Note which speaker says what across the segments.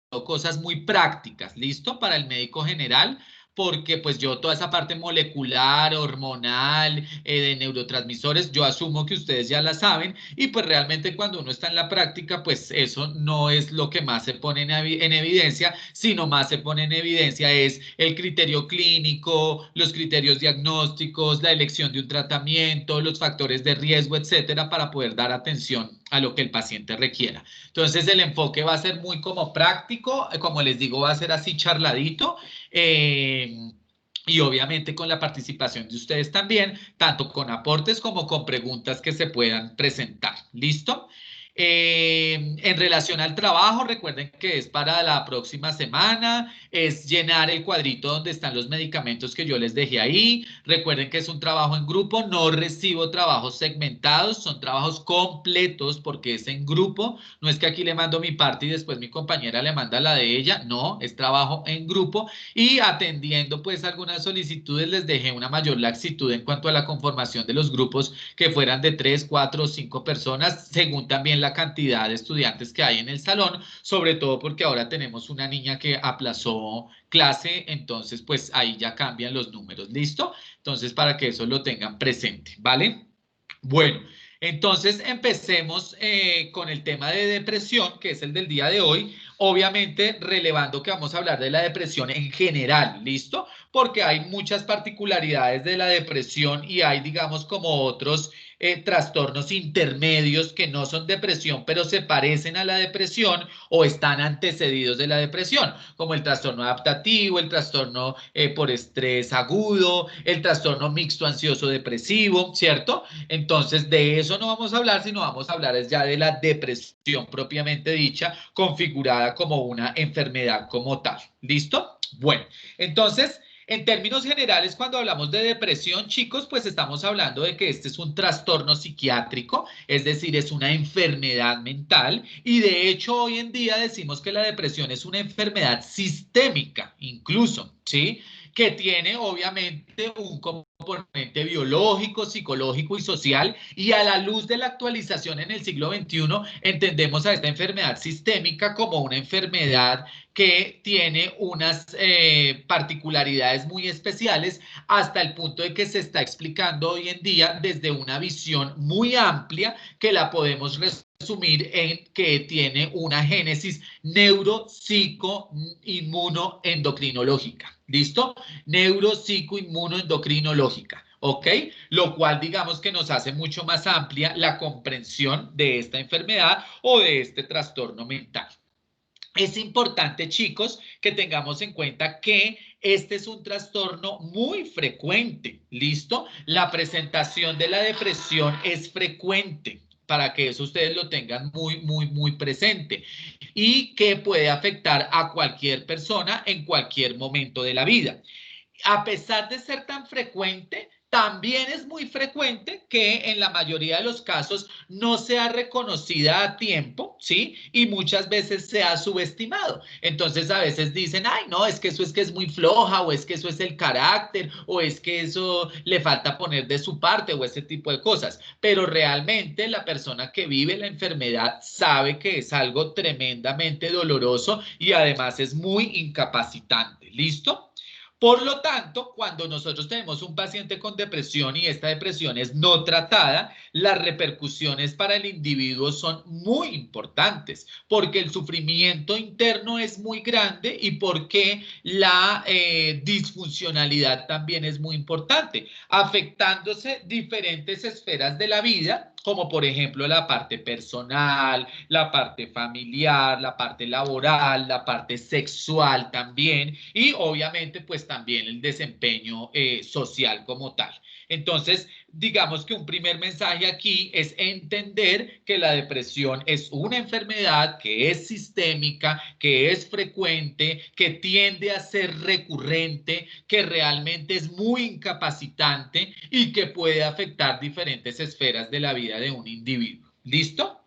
Speaker 1: cosas muy prácticas, ¿listo? Para el médico general, porque pues yo toda esa parte molecular, hormonal, de neurotransmisores, yo asumo que ustedes ya la saben y pues realmente cuando uno está en la práctica, pues eso no es lo que más se pone en evidencia, sino más se pone en evidencia es el criterio clínico, los criterios diagnósticos, la elección de un tratamiento, los factores de riesgo, etcétera, para poder dar atención a lo que el paciente requiera. Entonces el enfoque va a ser muy como práctico, como les digo, va a ser así charladito. Y obviamente con la participación de ustedes también, tanto con aportes como con preguntas que se puedan presentar. ¿Listo? En relación al trabajo, recuerden que es para la próxima semana, es llenar el cuadrito donde están los medicamentos que yo les dejé ahí. Recuerden que es un trabajo en grupo, no recibo trabajos segmentados, son trabajos completos porque es en grupo. No es que aquí le mando mi parte y después mi compañera le manda la de ella, no, es trabajo en grupo y atendiendo pues algunas solicitudes les dejé una mayor laxitud en cuanto a la conformación de los grupos que fueran de 3, 4 o 5 personas, según también la cantidad de estudiantes que hay en el salón, sobre todo porque ahora tenemos una niña que aplazó clase, entonces pues ahí ya cambian los números, ¿listo? Entonces para que eso lo tengan presente, ¿vale? Bueno, entonces empecemos con el tema de depresión, que es el del día de hoy, obviamente relevando que vamos a hablar de la depresión en general, ¿listo? Porque hay muchas particularidades de la depresión y hay, digamos, como otros trastornos intermedios que no son depresión, pero se parecen a la depresión o están antecedidos de la depresión, como el trastorno adaptativo, el trastorno por estrés agudo, el trastorno mixto ansioso depresivo, ¿cierto? Entonces, de eso no vamos a hablar, sino vamos a hablar es ya de la depresión propiamente dicha, configurada como una enfermedad como tal. ¿Listo? Bueno, entonces, en términos generales, cuando hablamos de depresión, chicos, pues estamos hablando de que este es un trastorno psiquiátrico, es decir, es una enfermedad mental y de hecho hoy en día decimos que la depresión es una enfermedad sistémica, incluso, ¿sí? Que tiene obviamente un componente biológico, psicológico y social, y a la luz de la actualización en el siglo XXI, entendemos a esta enfermedad sistémica como una enfermedad que tiene unas particularidades muy especiales hasta el punto de que se está explicando hoy en día desde una visión muy amplia que la podemos resumir en que tiene una génesis neuropsicoinmunoendocrinológica. ¿Listo? Neuropsicoinmunoendocrinológica. ¿Ok? Lo cual digamos que nos hace mucho más amplia la comprensión de esta enfermedad o de este trastorno mental. Es importante, chicos, que tengamos en cuenta que este es un trastorno muy frecuente, ¿listo? La presentación de la depresión es frecuente, para que eso ustedes lo tengan muy presente y que puede afectar a cualquier persona en cualquier momento de la vida. A pesar de ser tan frecuente, también es muy frecuente que en la mayoría de los casos no sea reconocida a tiempo, ¿sí? Y muchas veces sea subestimado. Entonces a veces dicen, ay, no, es que eso es que es muy floja, o es que eso es el carácter, o es que eso le falta poner de su parte, o ese tipo de cosas. Pero realmente la persona que vive la enfermedad sabe que es algo tremendamente doloroso y además es muy incapacitante. ¿Listo? Por lo tanto, cuando nosotros tenemos un paciente con depresión y esta depresión es no tratada, las repercusiones para el individuo son muy importantes porque el sufrimiento interno es muy grande y porque la disfuncionalidad también es muy importante, afectándose diferentes esferas de la vida, como por ejemplo la parte personal, la parte familiar, la parte laboral, la parte sexual también y obviamente pues también el desempeño social como tal. Entonces, digamos que un primer mensaje aquí es entender que la depresión es una enfermedad que es sistémica, que es frecuente, que tiende a ser recurrente, que realmente es muy incapacitante y que puede afectar diferentes esferas de la vida de un individuo. ¿Listo?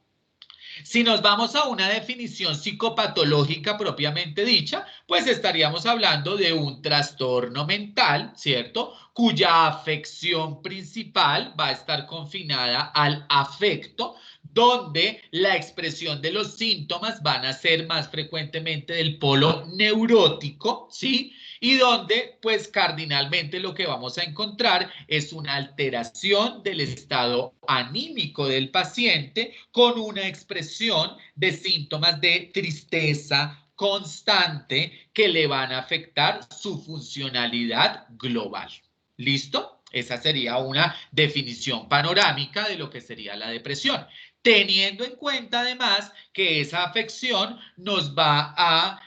Speaker 1: Si nos vamos a una definición psicopatológica propiamente dicha, pues estaríamos hablando de un trastorno mental, ¿cierto? cuya afección principal va a estar confinada al afecto, donde la expresión de los síntomas van a ser más frecuentemente del polo neurótico, ¿sí? Y donde, pues, cardinalmente lo que vamos a encontrar es una alteración del estado anímico del paciente con una expresión de síntomas de tristeza constante que le van a afectar su funcionalidad global. ¿Listo? Esa sería una definición panorámica de lo que sería la depresión, teniendo en cuenta además que esa afección nos va a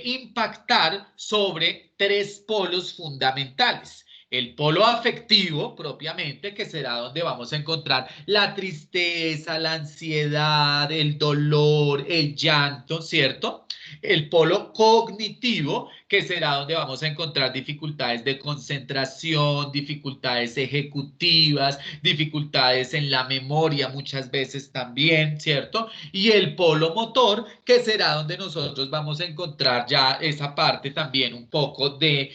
Speaker 1: impactar sobre tres polos fundamentales. El polo afectivo propiamente, que será donde vamos a encontrar la tristeza, la ansiedad, el dolor, el llanto, ¿cierto? El polo cognitivo, que será donde vamos a encontrar dificultades de concentración, dificultades ejecutivas, dificultades en la memoria muchas veces también, ¿cierto? Y el polo motor, que será donde nosotros vamos a encontrar ya esa parte también un poco de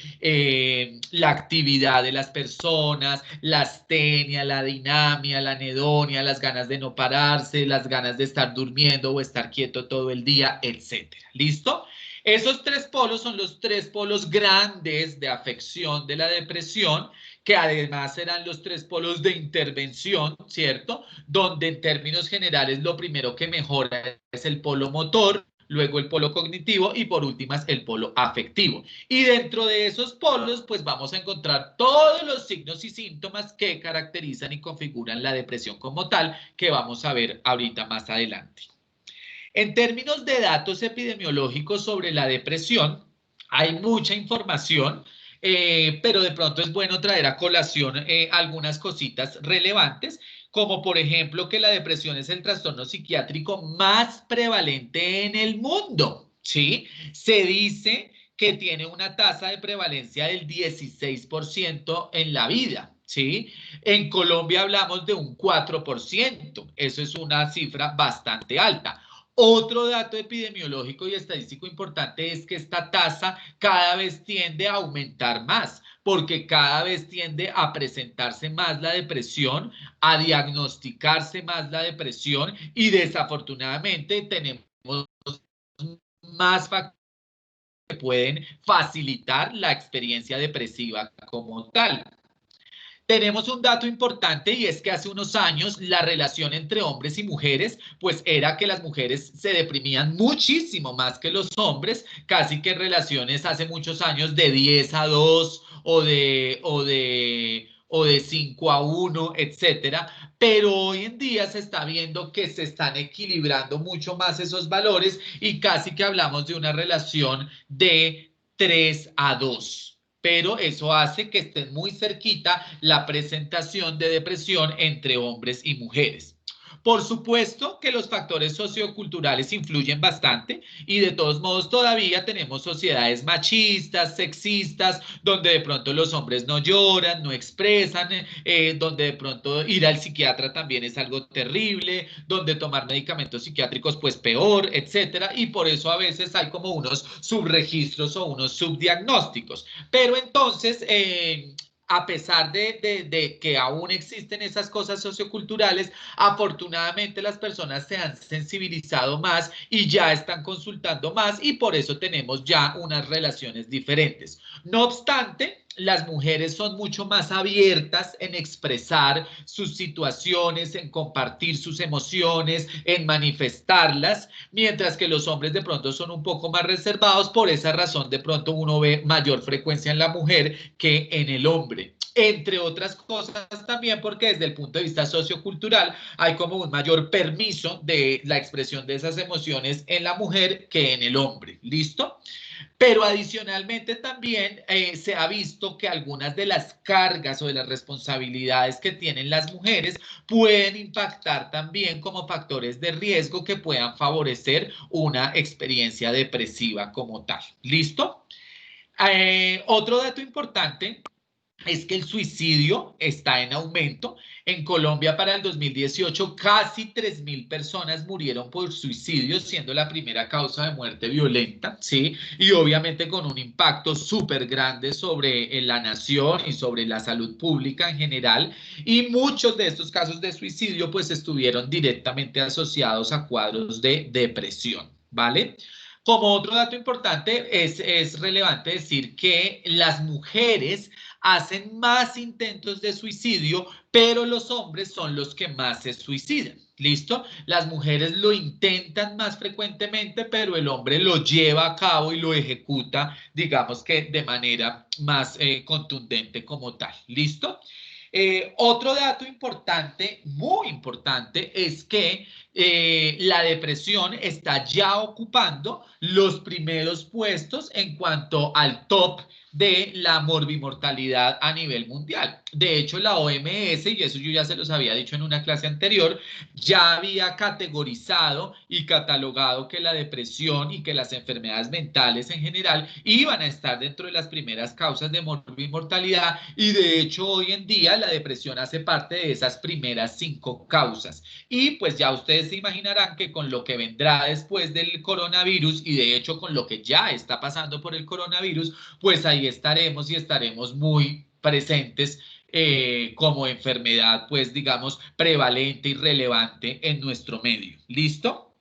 Speaker 1: la actividad de las personas, la astenia, la dinamia, la anedonia, las ganas de no pararse, las ganas de estar durmiendo o estar quieto todo el día, etcétera. ¿Listo? Esos tres polos son los tres polos grandes de afección de la depresión, que además serán los tres polos de intervención, ¿cierto? Donde en términos generales lo primero que mejora es el polo motor, luego el polo cognitivo y por últimas el polo afectivo. Y dentro de esos polos, pues vamos a encontrar todos los signos y síntomas que caracterizan y configuran la depresión como tal, que vamos a ver ahorita más adelante. En términos de datos epidemiológicos sobre la depresión, hay mucha información, pero de pronto es bueno traer a colación algunas cositas relevantes, como por ejemplo que la depresión es el trastorno psiquiátrico más prevalente en el mundo, ¿sí? Se dice que tiene una tasa de prevalencia del 16% en la vida, ¿sí? En Colombia hablamos de un 4%, eso es una cifra bastante alta. Otro dato epidemiológico y estadístico importante es que esta tasa cada vez tiende a aumentar más, porque cada vez tiende a presentarse más la depresión, a diagnosticarse más la depresión y desafortunadamente tenemos más factores que pueden facilitar la experiencia depresiva como tal. Tenemos un dato importante y es que hace unos años la relación entre hombres y mujeres pues era que las mujeres se deprimían muchísimo más que los hombres, casi que en relaciones hace muchos años de 10-2 o de 5-1, etcétera, pero hoy en día se está viendo que se están equilibrando mucho más esos valores y casi que hablamos de una relación de 3-2. Pero eso hace que esté muy cerquita la presentación de depresión entre hombres y mujeres. Por supuesto que los factores socioculturales influyen bastante y de todos modos todavía tenemos sociedades machistas, sexistas, donde de pronto los hombres no lloran, no expresan, donde de pronto ir al psiquiatra también es algo terrible, donde tomar medicamentos psiquiátricos pues peor, etcétera, y por eso a veces hay como unos subregistros o unos subdiagnósticos. Pero entonces, a pesar de que aún existen esas cosas socioculturales, afortunadamente las personas se han sensibilizado más y ya están consultando más y por eso tenemos ya unas relaciones diferentes. No obstante, las mujeres son mucho más abiertas en expresar sus situaciones, en compartir sus emociones, en manifestarlas, mientras que los hombres de pronto son un poco más reservados. Por esa razón, de pronto uno ve mayor frecuencia en la mujer que en el hombre. Entre otras cosas también porque desde el punto de vista sociocultural hay como un mayor permiso de la expresión de esas emociones en la mujer que en el hombre. ¿Listo? Pero adicionalmente también se ha visto que algunas de las cargas o de las responsabilidades que tienen las mujeres pueden impactar también como factores de riesgo que puedan favorecer una experiencia depresiva como tal. ¿Listo? Otro dato importante es que el suicidio está en aumento. En Colombia para el 2018 casi 3.000 personas murieron por suicidio, siendo la primera causa de muerte violenta, ¿sí? Y obviamente con un impacto súper grande sobre la nación y sobre la salud pública en general. Y muchos de estos casos de suicidio pues estuvieron directamente asociados a cuadros de depresión, ¿vale? Como otro dato importante, es relevante decir que las mujeres hacen más intentos de suicidio, pero los hombres son los que más se suicidan. ¿Listo? Las mujeres lo intentan más frecuentemente, pero el hombre lo lleva a cabo y lo ejecuta, digamos que de manera más contundente como tal. ¿Listo? Otro dato importante, muy importante, es que la depresión está ya ocupando los primeros puestos en cuanto al top de la morbimortalidad a nivel mundial. De hecho, la OMS, y eso yo ya se los había dicho en una clase anterior, ya había categorizado y catalogado que la depresión y que las enfermedades mentales en general iban a estar dentro de las primeras causas de morbimortalidad, y de hecho hoy en día la depresión hace parte de esas primeras 5 causas. Y pues ya ustedes se imaginarán que con lo que vendrá después del coronavirus, y de hecho con lo que ya está pasando por el coronavirus, pues ahí estaremos y estaremos muy presentes como enfermedad, pues digamos, prevalente y relevante en nuestro medio. ¿Listo?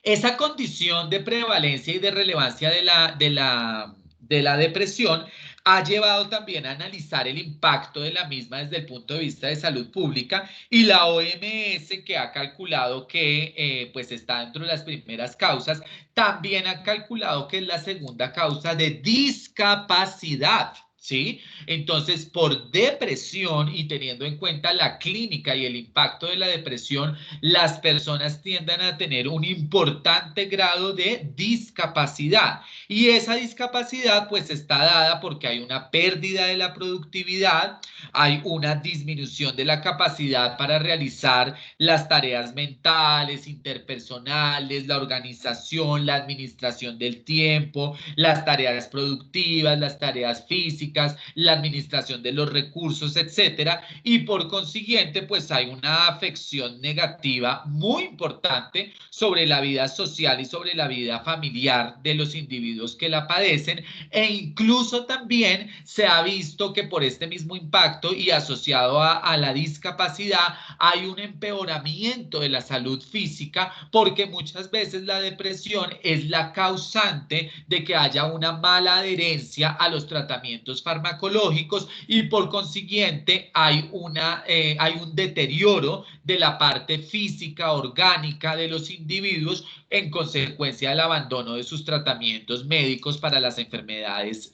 Speaker 1: Esa condición de prevalencia y de relevancia de la depresión ha llevado también a analizar el impacto de la misma desde el punto de vista de salud pública, y la OMS, que ha calculado que pues está dentro de las primeras causas, también ha calculado que es la segunda causa de discapacidad. ¿Sí? Entonces, por depresión, y teniendo en cuenta la clínica y el impacto de la depresión, las personas tienden a tener un importante grado de discapacidad. Y esa discapacidad pues está dada porque hay una pérdida de la productividad, hay una disminución de la capacidad para realizar las tareas mentales, interpersonales, la organización, la administración del tiempo, las tareas productivas, las tareas físicas, la administración de los recursos, etcétera. Y por consiguiente, pues hay una afección negativa muy importante sobre la vida social y sobre la vida familiar de los individuos que la padecen, e incluso también se ha visto que por este mismo impacto y asociado a la discapacidad hay un empeoramiento de la salud física, porque muchas veces la depresión es la causante de que haya una mala adherencia a los tratamientos farmacológicos, y por consiguiente hay un deterioro de la parte física, orgánica de los individuos en consecuencia del abandono de sus tratamientos médicos para las enfermedades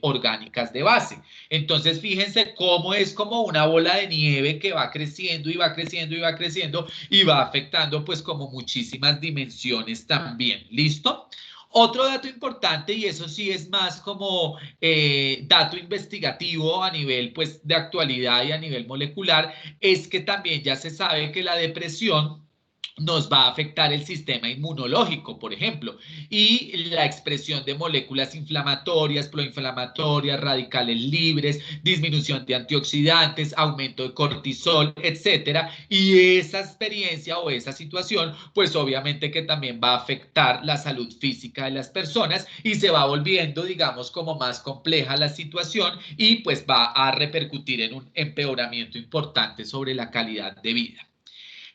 Speaker 1: orgánicas de base. Entonces, fíjense cómo es como una bola de nieve que va creciendo y va creciendo y va creciendo y va afectando pues como muchísimas dimensiones también. ¿Listo? Otro dato importante, y eso sí es más como dato investigativo a nivel pues de actualidad y a nivel molecular, es que también ya se sabe que la depresión nos va a afectar el sistema inmunológico, por ejemplo, y la expresión de moléculas inflamatorias, proinflamatorias, radicales libres, disminución de antioxidantes, aumento de cortisol, etcétera. Y esa experiencia o esa situación, pues obviamente que también va a afectar la salud física de las personas, y se va volviendo, digamos, como más compleja la situación, y pues va a repercutir en un empeoramiento importante sobre la calidad de vida.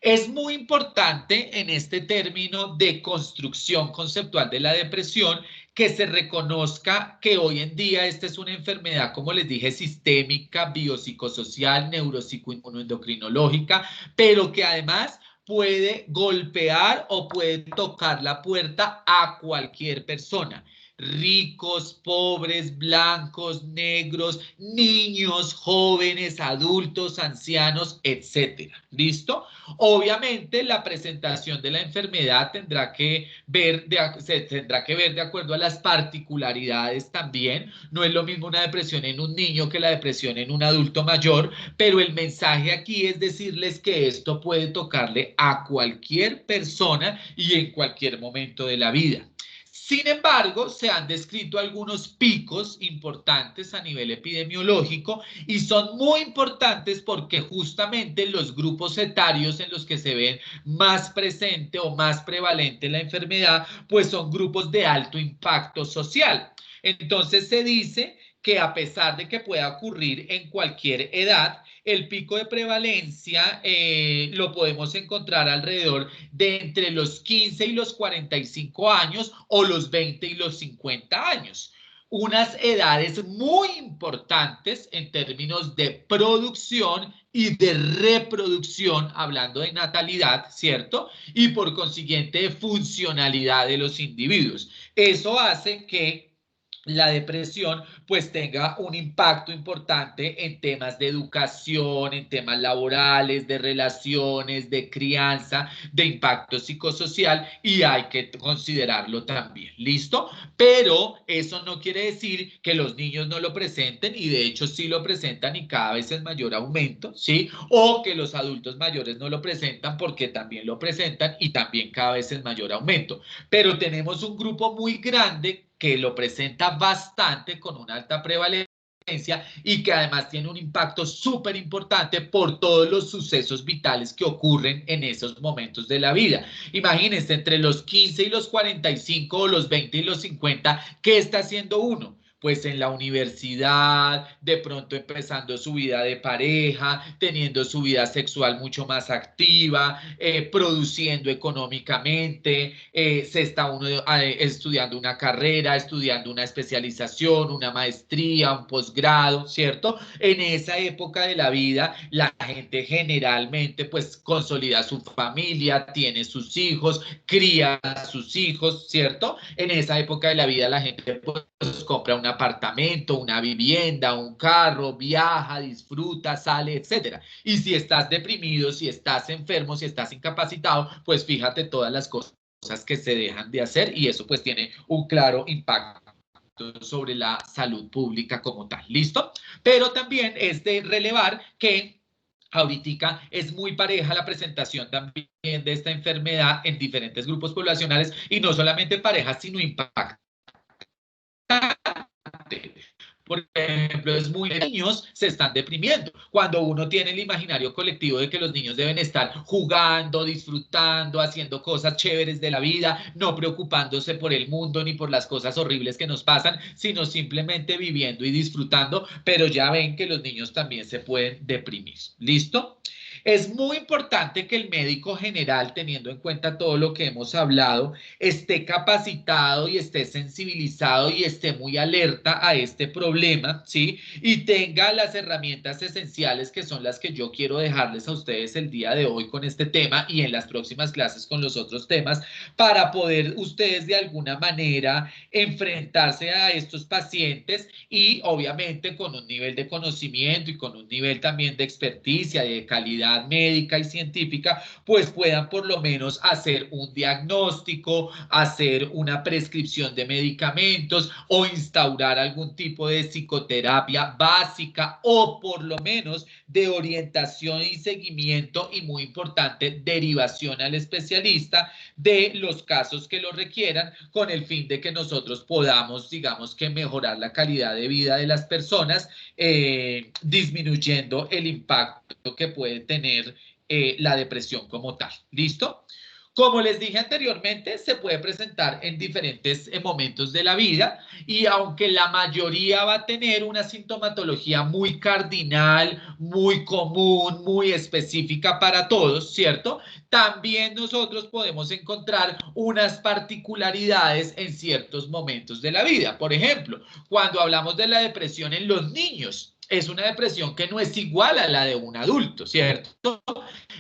Speaker 1: Es muy importante en este término de construcción conceptual de la depresión que se reconozca que hoy en día esta es una enfermedad, como les dije, sistémica, biopsicosocial, neuropsicoinmunoendocrinológica, pero que además puede golpear o puede tocar la puerta a cualquier persona: ricos, pobres, blancos, negros, niños, jóvenes, adultos, ancianos, etcétera. ¿Listo? Obviamente la presentación de la enfermedad se tendrá que ver de acuerdo a las particularidades también. No es lo mismo una depresión en un niño que la depresión en un adulto mayor, pero el mensaje aquí es decirles que esto puede tocarle a cualquier persona y en cualquier momento de la vida. Sin embargo, se han descrito algunos picos importantes a nivel epidemiológico y son muy importantes porque justamente los grupos etarios en los que se ven más presente o más prevalente la enfermedad, pues son grupos de alto impacto social. Entonces se dice que a pesar de que pueda ocurrir en cualquier edad, el pico de prevalencia lo podemos encontrar alrededor de entre los 15 y los 45 años o los 20 y los 50 años. Unas edades muy importantes en términos de producción y de reproducción, hablando de natalidad, ¿cierto? Y por consiguiente de funcionalidad de los individuos. Eso hace que la depresión pues tenga un impacto importante en temas de educación, en temas laborales, de relaciones, de crianza, de impacto psicosocial y hay que considerarlo también, ¿listo? Pero eso no quiere decir que los niños no lo presenten y de hecho sí lo presentan y cada vez en mayor aumento, ¿sí? O que los adultos mayores no lo presentan porque también lo presentan y también cada vez en mayor aumento. Pero tenemos un grupo muy grande que lo presenta bastante con una alta prevalencia y que además tiene un impacto súper importante por todos los sucesos vitales que ocurren en esos momentos de la vida. Imagínense, entre los 15 y los 45 o los 20 y los 50, ¿qué está haciendo uno? Pues en la universidad, de pronto empezando su vida de pareja, teniendo su vida sexual mucho más activa, produciendo económicamente, se está uno estudiando una carrera, estudiando una especialización, una maestría, un posgrado, ¿cierto? En esa época de la vida, la gente generalmente pues consolida su familia, tiene sus hijos, cría a sus hijos, ¿cierto? En esa época de la vida la gente pues compra un apartamento, una vivienda, un carro, viaja, disfruta, sale, etcétera. Y si estás deprimido, si estás enfermo, si estás incapacitado, pues fíjate todas las cosas que se dejan de hacer y eso pues tiene un claro impacto sobre la salud pública como tal. ¿Listo? Pero también es de relevar que ahorita es muy pareja la presentación también de esta enfermedad en diferentes grupos poblacionales y no solamente pareja, sino impactante. Por ejemplo, es muy niños se están deprimiendo. Cuando uno tiene el imaginario colectivo de que los niños deben estar jugando, disfrutando, haciendo cosas chéveres de la vida, no preocupándose por el mundo ni por las cosas horribles que nos pasan, sino simplemente viviendo y disfrutando, pero ya ven que los niños también se pueden deprimir. ¿Listo? Es muy importante que el médico general, teniendo en cuenta todo lo que hemos hablado, esté capacitado y esté sensibilizado y esté muy alerta a este problema, ¿sí? Y tenga las herramientas esenciales que son las que yo quiero dejarles a ustedes el día de hoy con este tema y en las próximas clases con los otros temas para poder ustedes de alguna manera enfrentarse a estos pacientes y obviamente con un nivel de conocimiento y con un nivel también de experticia, de calidad médica y científica, pues puedan por lo menos hacer un diagnóstico, hacer una prescripción de medicamentos o instaurar algún tipo de psicoterapia básica o por lo menos de orientación y seguimiento y muy importante, derivación al especialista de los casos que lo requieran con el fin de que nosotros podamos, digamos que mejorar la calidad de vida de las personas, disminuyendo el impacto que puede tener la depresión como tal. ¿Listo? Como les dije anteriormente, se puede presentar en diferentes momentos de la vida y aunque la mayoría va a tener una sintomatología muy cardinal, muy común, muy específica para todos, ¿cierto? También nosotros podemos encontrar unas particularidades en ciertos momentos de la vida. Por ejemplo, cuando hablamos de la depresión en los niños, es una depresión que no es igual a la de un adulto, ¿cierto?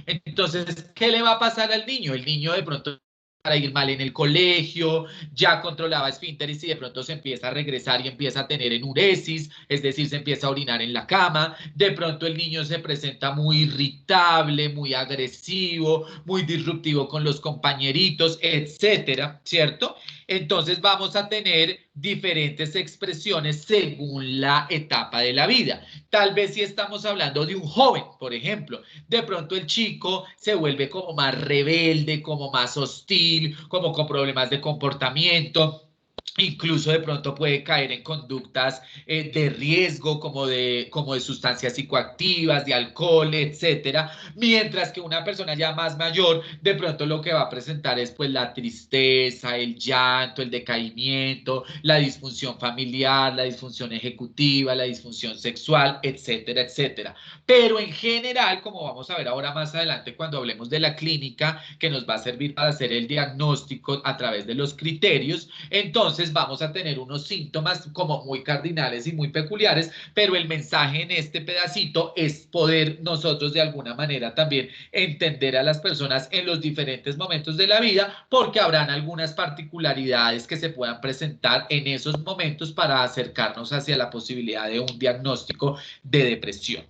Speaker 1: Entonces, ¿qué le va a pasar al niño? El niño de pronto para ir mal en el colegio, ya controlaba esfínteres y de pronto se empieza a regresar y empieza a tener enuresis, es decir, se empieza a orinar en la cama, de pronto el niño se presenta muy irritable, muy agresivo, muy disruptivo con los compañeritos, etcétera, ¿cierto? Entonces vamos a tener diferentes expresiones según la etapa de la vida. Tal vez si estamos hablando de un joven, por ejemplo, de pronto el chico se vuelve como más rebelde, como más hostil, como con problemas de comportamiento. Incluso de pronto puede caer en conductas de riesgo como de sustancias psicoactivas, de alcohol, etcétera. Mientras que una persona ya más mayor, de pronto lo que va a presentar es pues la tristeza, el llanto, el decaimiento, la disfunción familiar, la disfunción ejecutiva, la disfunción sexual, etcétera, etcétera. Pero en general, como vamos a ver ahora más adelante cuando hablemos de la clínica, que nos va a servir para hacer el diagnóstico a través de los criterios, entonces vamos a tener unos síntomas como muy cardinales y muy peculiares, pero el mensaje en este pedacito es poder nosotros de alguna manera también entender a las personas en los diferentes momentos de la vida, porque habrán algunas particularidades que se puedan presentar en esos momentos para acercarnos hacia la posibilidad de un diagnóstico de depresión.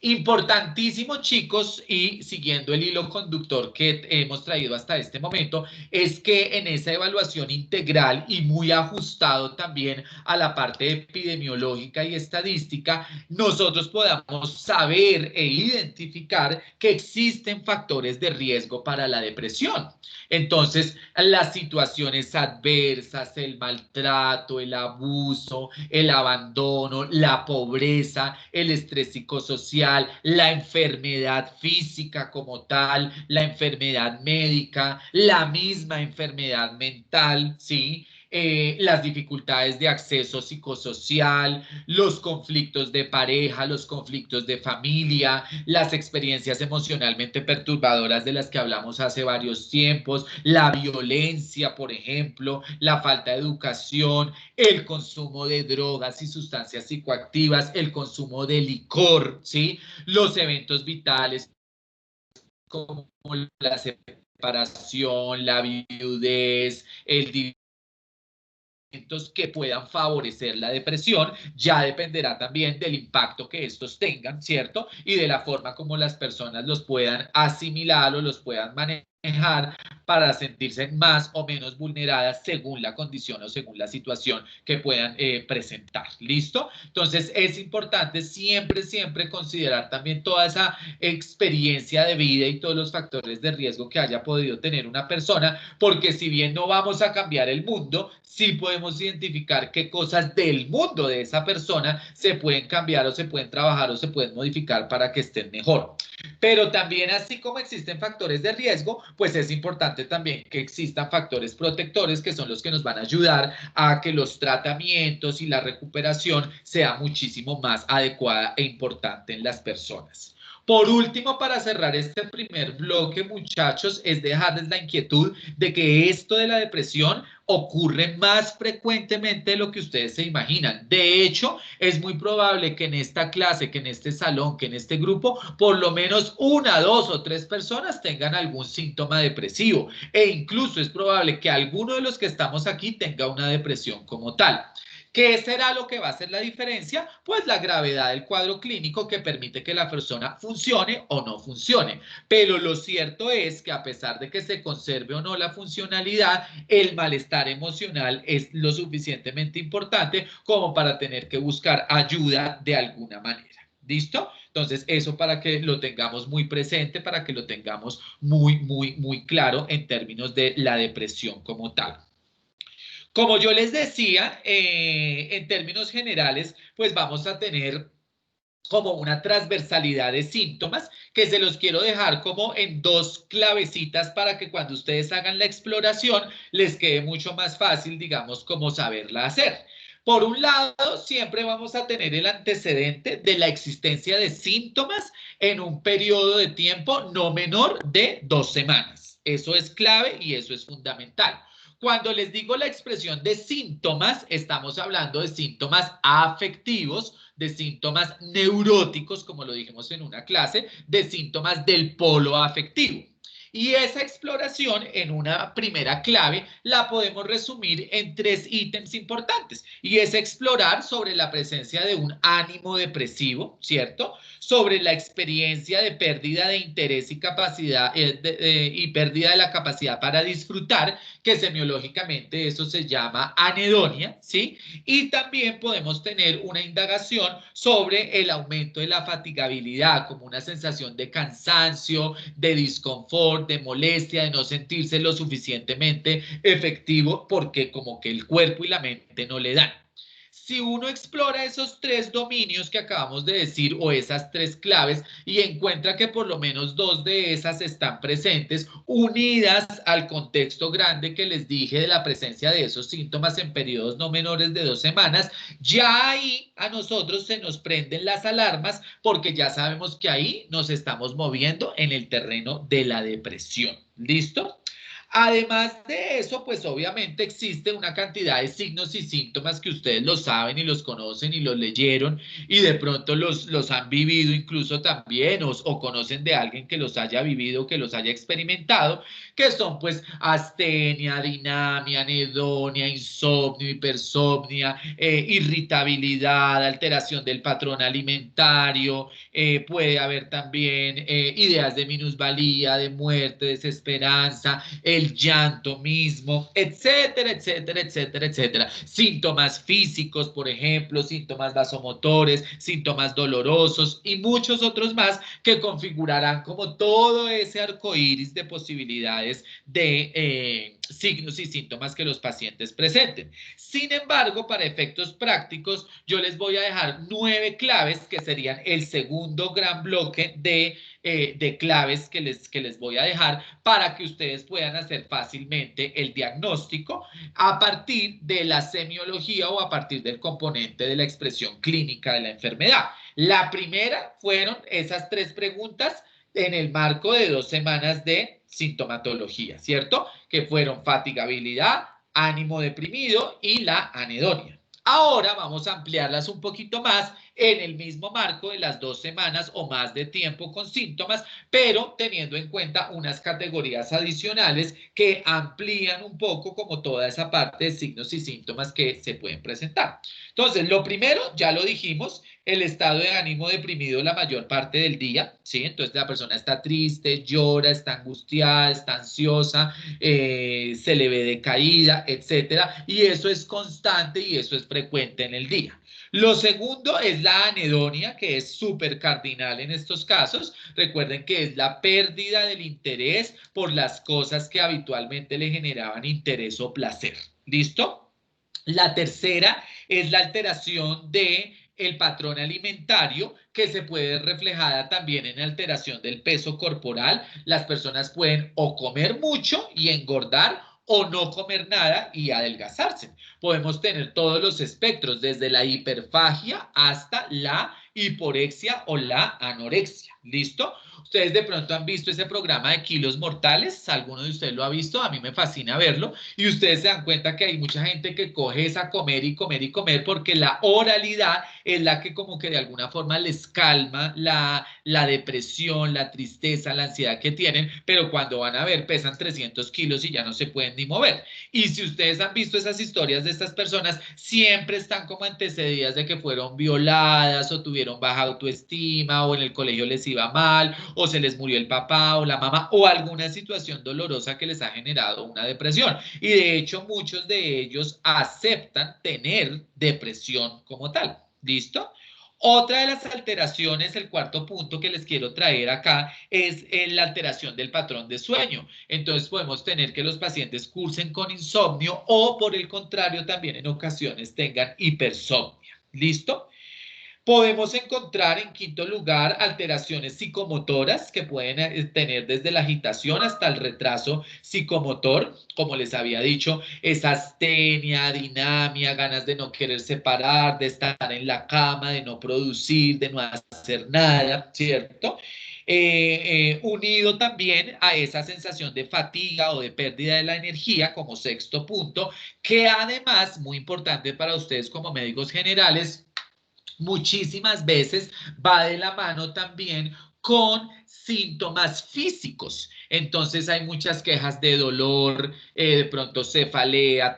Speaker 1: Importantísimo, chicos, y siguiendo el hilo conductor que hemos traído hasta este momento, es que en esa evaluación integral y muy ajustado también a la parte epidemiológica y estadística, nosotros podamos saber e identificar que existen factores de riesgo para la depresión. Entonces, las situaciones adversas, el maltrato, el abuso, el abandono, la pobreza, el estrés psicosocial, la enfermedad física como tal, la enfermedad médica, la misma enfermedad mental, ¿sí? Las dificultades de acceso psicosocial, los conflictos de pareja, los conflictos de familia, las experiencias emocionalmente perturbadoras de las que hablamos hace varios tiempos, la violencia, por ejemplo, la falta de educación, el consumo de drogas y sustancias psicoactivas, el consumo de licor, ¿sí? Los eventos vitales como la separación, la viudez, el que puedan favorecer la depresión, ya dependerá también del impacto que estos tengan, ¿cierto? Y de la forma como las personas los puedan asimilar o los puedan manejar para sentirse más o menos vulneradas según la condición o según la situación que puedan presentar. ¿Listo? Entonces es importante siempre, siempre considerar también toda esa experiencia de vida y todos los factores de riesgo que haya podido tener una persona, porque si bien no vamos a cambiar el mundo, sí podemos identificar qué cosas del mundo de esa persona se pueden cambiar o se pueden trabajar o se pueden modificar para que estén mejor. Pero también así como existen factores de riesgo, pues es importante también que existan factores protectores que son los que nos van a ayudar a que los tratamientos y la recuperación sea muchísimo más adecuada e importante en las personas. Por último, para cerrar este primer bloque, muchachos, es dejarles la inquietud de que esto de la depresión ocurre más frecuentemente de lo que ustedes se imaginan. De hecho, es muy probable que en esta clase, que en este salón, que en este grupo, por lo menos una, dos o tres personas tengan algún síntoma depresivo. E incluso es probable que alguno de los que estamos aquí tenga una depresión como tal. ¿Qué será lo que va a hacer la diferencia? Pues la gravedad del cuadro clínico que permite que la persona funcione o no funcione. Pero lo cierto es que a pesar de que se conserve o no la funcionalidad, el malestar emocional es lo suficientemente importante como para tener que buscar ayuda de alguna manera. ¿Listo? Entonces, eso para que lo tengamos muy presente, para que lo tengamos muy, muy, muy claro en términos de la depresión como tal. Como yo les decía, en términos generales, pues vamos a tener como una transversalidad de síntomas que se los quiero dejar como en dos clavecitas para que cuando ustedes hagan la exploración les quede mucho más fácil, digamos, como saberla hacer. Por un lado, siempre vamos a tener el antecedente de la existencia de síntomas en un periodo de tiempo no menor de 2 semanas. Eso es clave y eso es fundamental. Cuando les digo la expresión de síntomas, estamos hablando de síntomas afectivos, de síntomas neuróticos, como lo dijimos en una clase, de síntomas del polo afectivo. Y esa exploración en una primera clave la podemos resumir en 3 ítems importantes. Y es explorar sobre la presencia de un ánimo depresivo, ¿cierto? Sobre la experiencia de pérdida de interés y capacidad y pérdida de la capacidad para disfrutar, que semiológicamente eso se llama anedonia, ¿sí? Y también podemos tener una indagación sobre el aumento de la fatigabilidad, como una sensación de cansancio, de disconfort, de molestia, de no sentirse lo suficientemente efectivo porque como que el cuerpo y la mente no le dan. Si uno explora esos tres dominios que acabamos de decir o esas tres claves y encuentra que por lo menos dos de esas están presentes, unidas al contexto grande que les dije de la presencia de esos síntomas en periodos no menores de 2 semanas, ya ahí a nosotros se nos prenden las alarmas porque ya sabemos que ahí nos estamos moviendo en el terreno de la depresión. ¿Listo? Además de eso, pues obviamente existe una cantidad de signos y síntomas que ustedes los saben y los conocen y los leyeron y de pronto los han vivido incluso también o conocen de alguien que los haya vivido, que los haya experimentado, que son pues astenia, dinamia, anedonia, insomnio, hipersomnia, irritabilidad, alteración del patrón alimentario, puede haber también ideas de minusvalía, de muerte, desesperanza, el llanto mismo, etcétera, etcétera, etcétera, etcétera. Síntomas físicos, por ejemplo, síntomas vasomotores, síntomas dolorosos y muchos otros más que configurarán como todo ese arco iris de posibilidades de signos y síntomas que los pacientes presenten. Sin embargo, para efectos prácticos, yo les voy a dejar 9 claves que serían el segundo gran bloque de claves que les voy a dejar para que ustedes puedan hacer fácilmente el diagnóstico a partir de la semiología o a partir del componente de la expresión clínica de la enfermedad. La primera fueron esas 3 preguntas en el marco de 2 semanas de sintomatología, ¿cierto? Que fueron fatigabilidad, ánimo deprimido y la anedonia. Ahora vamos a ampliarlas un poquito más en el mismo marco de las 2 semanas o más de tiempo con síntomas, pero teniendo en cuenta unas categorías adicionales que amplían un poco como toda esa parte de signos y síntomas que se pueden presentar. Entonces, lo primero, ya lo dijimos, el estado de ánimo deprimido la mayor parte del día, ¿sí? Entonces la persona está triste, llora, está angustiada, está ansiosa, se le ve decaída, etcétera, y eso es constante y eso es frecuente en el día. Lo segundo es la anedonia, que es súper cardinal en estos casos. Recuerden que es la pérdida del interés por las cosas que habitualmente le generaban interés o placer. ¿Listo? La tercera es la alteración de el patrón alimentario que se puede reflejada también en alteración del peso corporal. Las personas pueden o comer mucho y engordar o no comer nada y adelgazarse. Podemos tener todos los espectros, desde la hiperfagia hasta la hiporexia o la anorexia. ¿Listo? Ustedes de pronto han visto ese programa de Kilos Mortales, alguno de ustedes lo ha visto, a mí me fascina verlo, y ustedes se dan cuenta que hay mucha gente que coge esa comer y comer y comer porque la oralidad es la que como que de alguna forma les calma la depresión, la tristeza, la ansiedad que tienen, pero cuando van a ver pesan 300 kilos y ya no se pueden ni mover. Y si ustedes han visto esas historias de estas personas, siempre están como antecedidas de que fueron violadas o tuvieron baja autoestima o en el colegio les iba mal o se les murió el papá o la mamá o alguna situación dolorosa que les ha generado una depresión. Y de hecho muchos de ellos aceptan tener depresión como tal. ¿Listo? Otra de las alteraciones, el cuarto punto que les quiero traer acá, es la alteración del patrón de sueño. Entonces podemos tener que los pacientes cursen con insomnio o por el contrario también en ocasiones tengan hipersomnia. ¿Listo? Podemos encontrar en quinto lugar alteraciones psicomotoras que pueden tener desde la agitación hasta el retraso psicomotor, como les había dicho, esa astenia, dinamia, ganas de no querer separar, de estar en la cama, de no producir, de no hacer nada, ¿cierto? Unido también a esa sensación de fatiga o de pérdida de la energía como sexto punto, que además, muy importante para ustedes como médicos generales, muchísimas veces va de la mano también con síntomas físicos. Entonces hay muchas quejas de dolor, de pronto cefalea,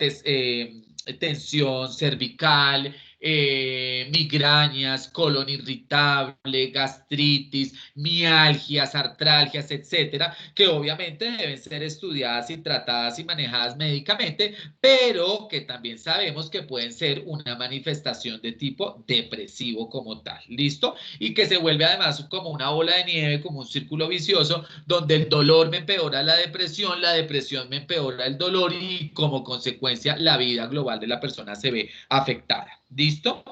Speaker 1: tensión cervical, migrañas, colon irritable, gastritis, mialgias, artralgias, etcétera, que obviamente deben ser estudiadas y tratadas y manejadas médicamente, pero que también sabemos que pueden ser una manifestación de tipo depresivo como tal, ¿listo? Y que se vuelve además como una bola de nieve, como un círculo vicioso, donde el dolor me empeora la depresión me empeora el dolor y como consecuencia la vida global de la persona se ve afectada, ¿listo?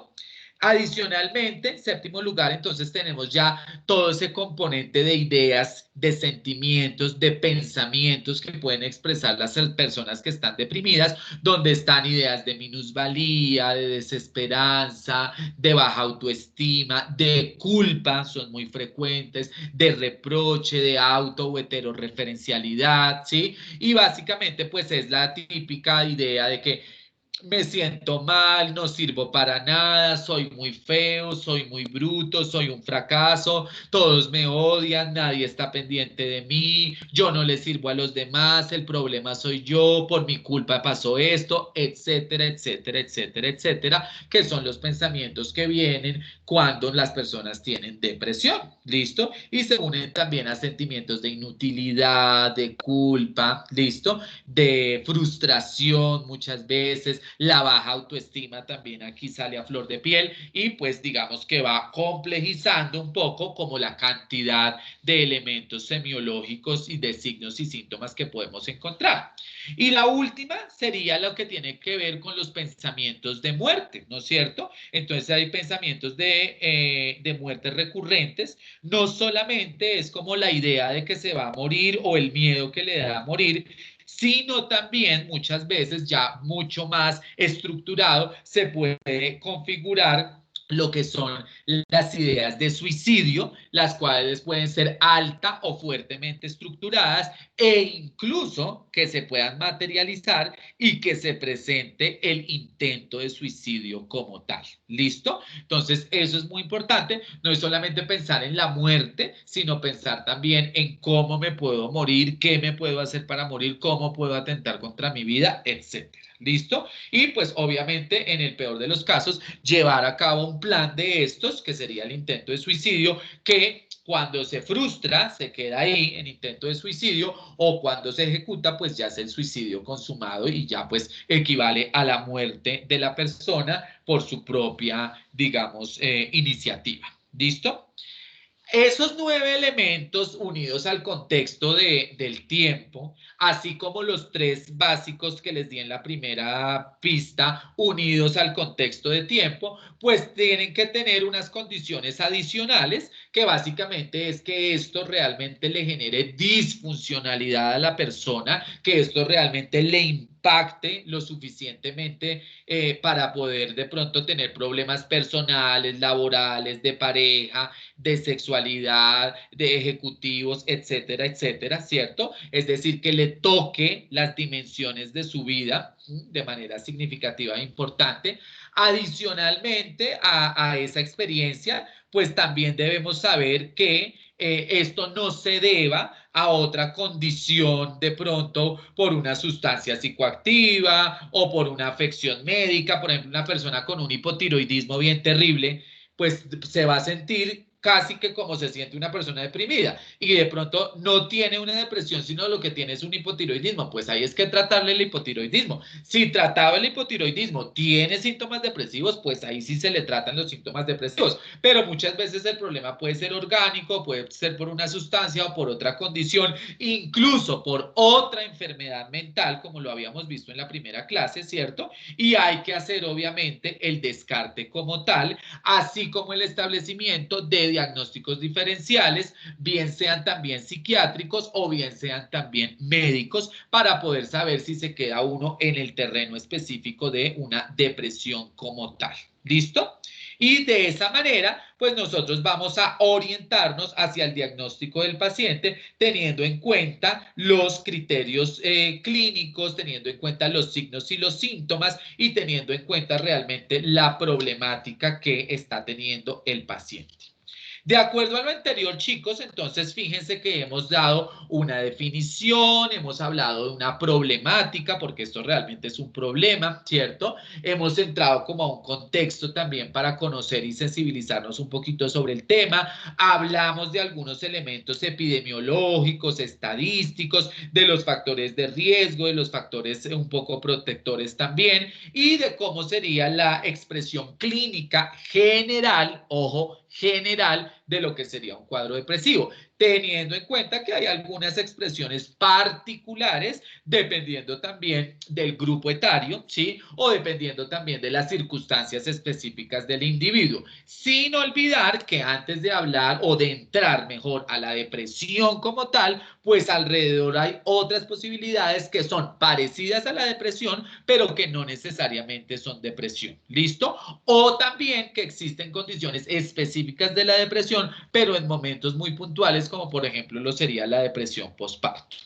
Speaker 1: Adicionalmente, séptimo lugar, entonces tenemos ya todo ese componente de ideas, de sentimientos, de pensamientos que pueden expresar las personas que están deprimidas, donde están ideas de minusvalía, de desesperanza, de baja autoestima, de culpa, son muy frecuentes, de reproche, de auto o heterorreferencialidad, ¿sí? Y básicamente pues es la típica idea de que me siento mal, no sirvo para nada, soy muy feo, soy muy bruto, soy un fracaso, todos me odian, nadie está pendiente de mí, yo no le sirvo a los demás, el problema soy yo, por mi culpa pasó esto, etcétera, etcétera, etcétera, etcétera, que son los pensamientos que vienen cuando las personas tienen depresión, ¿listo? Y se unen también a sentimientos de inutilidad, de culpa, ¿listo? De frustración muchas veces, la baja autoestima también aquí sale a flor de piel y pues digamos que va complejizando un poco como la cantidad de elementos semiológicos y de signos y síntomas que podemos encontrar. Y la última sería lo que tiene que ver con los pensamientos de muerte, ¿no es cierto? Entonces hay pensamientos de muerte recurrentes, no solamente es como la idea de que se va a morir o el miedo que le da a morir, sino también muchas veces ya mucho más estructurado se puede configurar lo que son las ideas de suicidio, las cuales pueden ser alta o fuertemente estructuradas e incluso que se puedan materializar y que se presente el intento de suicidio como tal. ¿Listo? Entonces, eso es muy importante. No es solamente pensar en la muerte, sino pensar también en cómo me puedo morir, qué me puedo hacer para morir, cómo puedo atentar contra mi vida, etcétera. ¿Listo? Y pues obviamente en el peor de los casos, llevar a cabo un plan de estos, que sería el intento de suicidio, que cuando se frustra, se queda ahí en intento de suicidio o cuando se ejecuta, pues ya es el suicidio consumado y ya pues equivale a la muerte de la persona por su propia, digamos, iniciativa. ¿Listo? Esos 9 elementos unidos al contexto del tiempo, así como los 3 básicos que les di en la primera pista, unidos al contexto de tiempo, pues tienen que tener unas condiciones adicionales, que básicamente es que esto realmente le genere disfuncionalidad a la persona, que esto realmente le impacte lo suficientemente para poder de pronto tener problemas personales, laborales, de pareja, de sexualidad, de ejecutivos, etcétera, etcétera, ¿cierto? Es decir, que le toque las dimensiones de su vida de manera significativa e importante. Adicionalmente a esa experiencia, pues también debemos saber que esto no se deba a otra condición de pronto por una sustancia psicoactiva o por una afección médica, por ejemplo, una persona con un hipotiroidismo bien terrible, pues se va a sentir casi que como se siente una persona deprimida y de pronto no tiene una depresión, sino lo que tiene es un hipotiroidismo, pues ahí es que tratarle el hipotiroidismo. Si trataba el hipotiroidismo, tiene síntomas depresivos, pues ahí sí se le tratan los síntomas depresivos, pero muchas veces el problema puede ser orgánico, puede ser por una sustancia o por otra condición, incluso por otra enfermedad mental, como lo habíamos visto en la primera clase, ¿cierto? Y hay que hacer obviamente el descarte como tal, así como el establecimiento de diagnósticos diferenciales, bien sean también psiquiátricos o bien sean también médicos, para poder saber si se queda uno en el terreno específico de una depresión como tal. ¿Listo? Y de esa manera, pues nosotros vamos a orientarnos hacia el diagnóstico del paciente, teniendo en cuenta los criterios clínicos, teniendo en cuenta los signos y los síntomas y teniendo en cuenta realmente la problemática que está teniendo el paciente. De acuerdo a lo anterior, chicos, entonces fíjense que hemos dado una definición, hemos hablado de una problemática, porque esto realmente es un problema, ¿cierto? Hemos entrado como a un contexto también para conocer y sensibilizarnos un poquito sobre el tema. Hablamos de algunos elementos epidemiológicos, estadísticos, de los factores de riesgo, de los factores un poco protectores también, y de cómo sería la expresión clínica general, ojo, general de lo que sería un cuadro depresivo, teniendo en cuenta que hay algunas expresiones particulares dependiendo también del grupo etario, ¿sí? O dependiendo también de las circunstancias específicas del individuo. Sin olvidar que antes de hablar o de entrar mejor a la depresión como tal, pues alrededor hay otras posibilidades que son parecidas a la depresión, pero que no necesariamente son depresión. ¿Listo? O también que existen condiciones específicas de la depresión, pero en momentos muy puntuales, como por ejemplo lo sería la depresión postparto.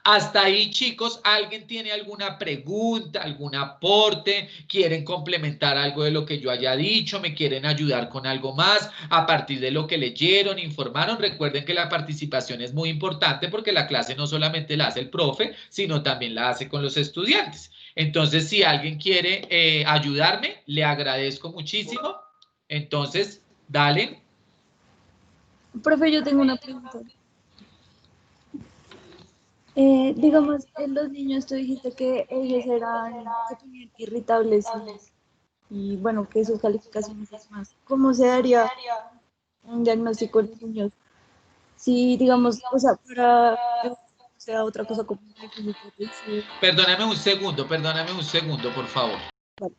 Speaker 1: Hasta ahí, chicos, ¿alguien tiene alguna pregunta, algún aporte? ¿Quieren complementar algo de lo que yo haya dicho? ¿Me quieren ayudar con algo más a partir de lo que leyeron, informaron? Recuerden que la participación es muy importante porque la clase no solamente la hace el profe, sino también la hace con los estudiantes. Entonces, si alguien quiere ayudarme, le agradezco muchísimo. Entonces, dale.
Speaker 2: Profe, yo tengo una pregunta. Digamos, en los niños tú dijiste que ellos se ponían irritables y bueno, que sus calificaciones es más. ¿Cómo se daría un diagnóstico en los niños? Si, digamos, o sea, para que sea otra cosa como un déficit de atención.
Speaker 1: Perdóname un segundo, por favor.
Speaker 2: Vale.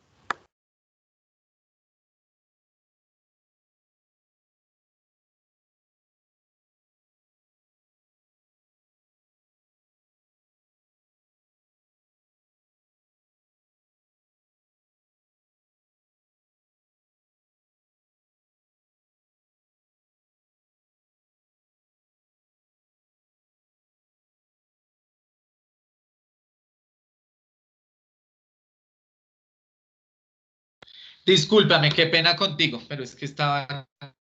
Speaker 1: Discúlpame, qué pena contigo, pero es que estaba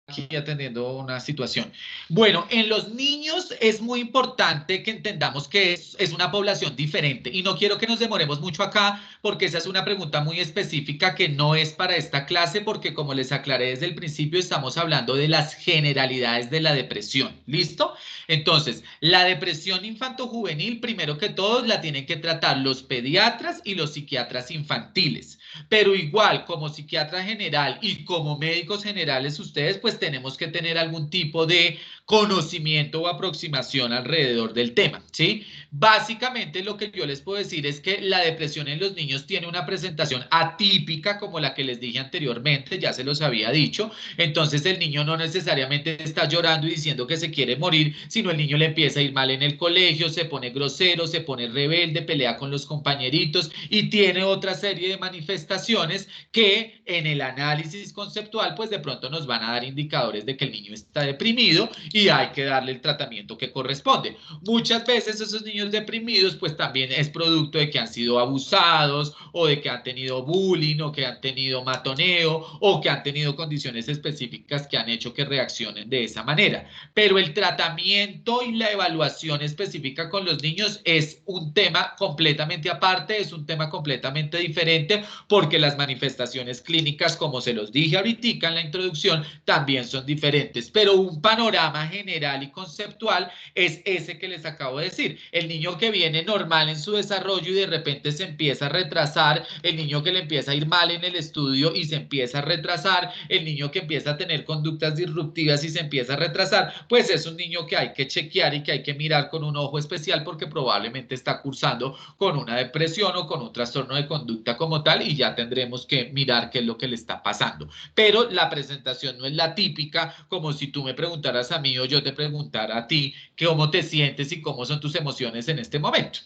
Speaker 1: aquí atendiendo una situación. Bueno, en los niños es muy importante que entendamos que es una población diferente y no quiero que nos demoremos mucho acá porque esa es una pregunta muy específica que no es para esta clase porque como les aclaré desde el principio estamos hablando de las generalidades de la depresión. ¿Listo? Entonces, la depresión infantojuvenil, primero que todo, la tienen que tratar los pediatras y los psiquiatras infantiles. Pero igual, como psiquiatra general y como médicos generales, ustedes pues tenemos que tener algún tipo de conocimiento o aproximación alrededor del tema, ¿sí? Básicamente lo que yo les puedo decir es que la depresión en los niños tiene una presentación atípica como la que les dije anteriormente, ya se los había dicho, entonces el niño no necesariamente está llorando y diciendo que se quiere morir, sino el niño le empieza a ir mal en el colegio, se pone grosero, se pone rebelde, pelea con los compañeritos y tiene otra serie de manifestaciones que en el análisis conceptual pues de pronto nos van a dar indicadores de que el niño está deprimido y hay que darle el tratamiento que corresponde. Muchas veces esos niños deprimidos pues también es producto de que han sido abusados o de que han tenido bullying o que han tenido matoneo o que han tenido condiciones específicas que han hecho que reaccionen de esa manera. Pero el tratamiento y la evaluación específica con los niños es un tema completamente aparte, es un tema completamente diferente porque las manifestaciones clínicas, como se los dije ahorita en la introducción, también son diferentes. Pero un panorama general y conceptual es ese que les acabo de decir. El niño que viene normal en su desarrollo y de repente se empieza a retrasar, el niño que le empieza a ir mal en el estudio y se empieza a retrasar, el niño que empieza a tener conductas disruptivas y se empieza a retrasar, pues es un niño que hay que chequear y que hay que mirar con un ojo especial porque probablemente está cursando con una depresión o con un trastorno de conducta como tal y ya tendremos que mirar qué es lo que le está pasando. Pero la presentación no es la típica, como si tú me preguntaras a mí o yo te preguntara a ti cómo te sientes y cómo son tus emociones en este momento.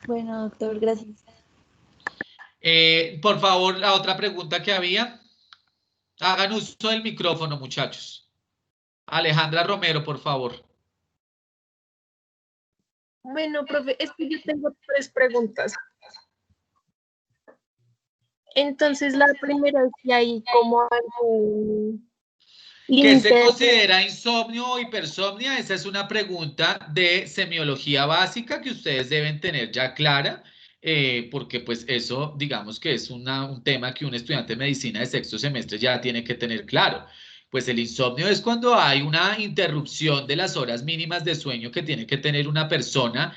Speaker 2: Bueno, doctor, gracias.
Speaker 1: Por favor, la otra pregunta que había. Hagan uso del micrófono, muchachos. Alejandra Romero, por favor.
Speaker 3: Bueno, profe, es que yo tengo tres preguntas. Entonces la primera es si hay como algún
Speaker 1: ¿Qué se
Speaker 3: límite.
Speaker 1: considera insomnio o hipersomnia? Esa es una pregunta de semiología básica que ustedes deben tener ya clara, porque pues eso digamos que es un tema que un estudiante de medicina de sexto semestre ya tiene que tener claro. Pues el insomnio es cuando hay una interrupción de las horas mínimas de sueño que tiene que tener una persona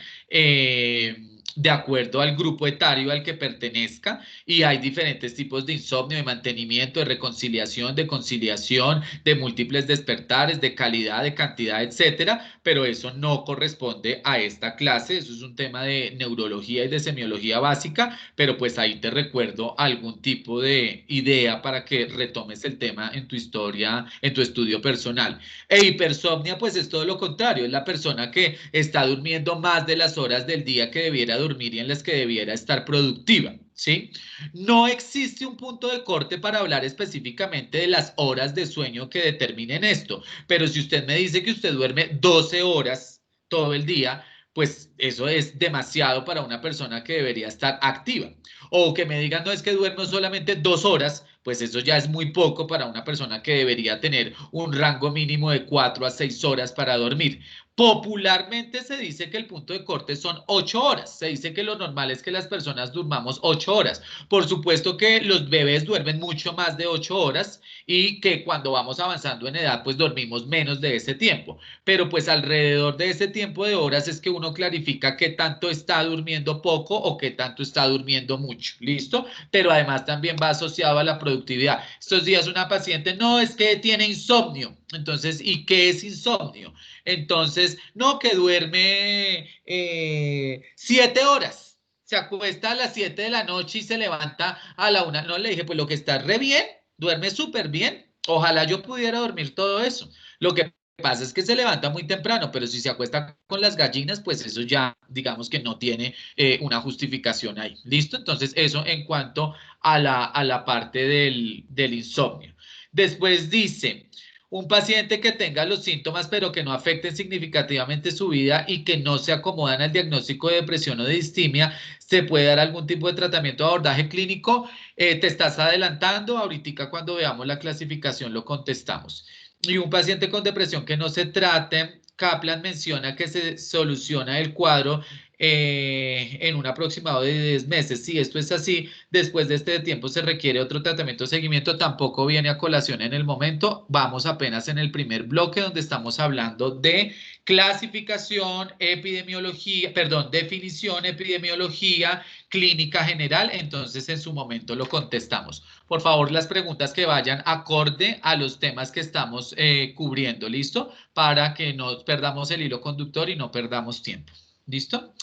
Speaker 1: de acuerdo al grupo etario al que pertenezca, y hay diferentes tipos de insomnio, de mantenimiento, de reconciliación, de conciliación, de múltiples despertares, de calidad, de cantidad, etcétera, pero eso no corresponde a esta clase. Eso es un tema de neurología y de semiología básica, pero pues ahí te recuerdo algún tipo de idea para que retomes el tema en tu historia, en tu estudio personal. E hipersomnia pues es todo lo contrario, es la persona que está durmiendo más de las horas del día que debiera dormir y en las que debiera estar productiva, ¿sí? No existe un punto de corte para hablar específicamente de las horas de sueño que determinen esto, pero si usted me dice que usted duerme 12 horas todo el día, pues eso es demasiado para una persona que debería estar activa. O que me digan, no, es que duermo solamente 2 horas, pues eso ya es muy poco para una persona que debería tener un rango mínimo de 4 a 6 horas para dormir. Popularmente se dice que el punto de corte son 8 horas. Se dice que lo normal es que las personas durmamos 8 horas. Por supuesto que los bebés duermen mucho más de 8 horas y que cuando vamos avanzando en edad, pues dormimos menos de ese tiempo. Pero pues alrededor de ese tiempo de horas es que uno clarifica qué tanto está durmiendo poco o qué tanto está durmiendo mucho. ¿Listo? Pero además también va asociado a la productividad. Estos días una paciente, no, es que tiene insomnio. Entonces, ¿y qué es insomnio? Entonces, no, que duerme 7 horas. Se acuesta a las 7 de la noche y se levanta a la 1. No, le dije, pues lo que está re bien, duerme súper bien. Ojalá yo pudiera dormir todo eso. Lo que pasa es que se levanta muy temprano, pero si se acuesta con las gallinas, pues eso ya, digamos que no tiene una justificación ahí. ¿Listo? Entonces, eso en cuanto a la parte del insomnio. Después dice, un paciente que tenga los síntomas pero que no afecten significativamente su vida y que no se acomodan al diagnóstico de depresión o de distimia, ¿se puede dar algún tipo de tratamiento de abordaje clínico? Te estás adelantando, ahorita cuando veamos la clasificación lo contestamos. Y un paciente con depresión que no se trate, Kaplan menciona que se soluciona el cuadro en un aproximado de 10 meses. Si esto es así, después de este tiempo se requiere otro tratamiento de seguimiento, tampoco viene a colación en el momento. Vamos apenas en el primer bloque donde estamos hablando de clasificación, epidemiología, perdón, definición, epidemiología, clínica general. Entonces en su momento lo contestamos. Por favor, las preguntas que vayan acorde a los temas que estamos cubriendo, ¿listo? Para que no perdamos el hilo conductor y no perdamos tiempo. ¿Listo?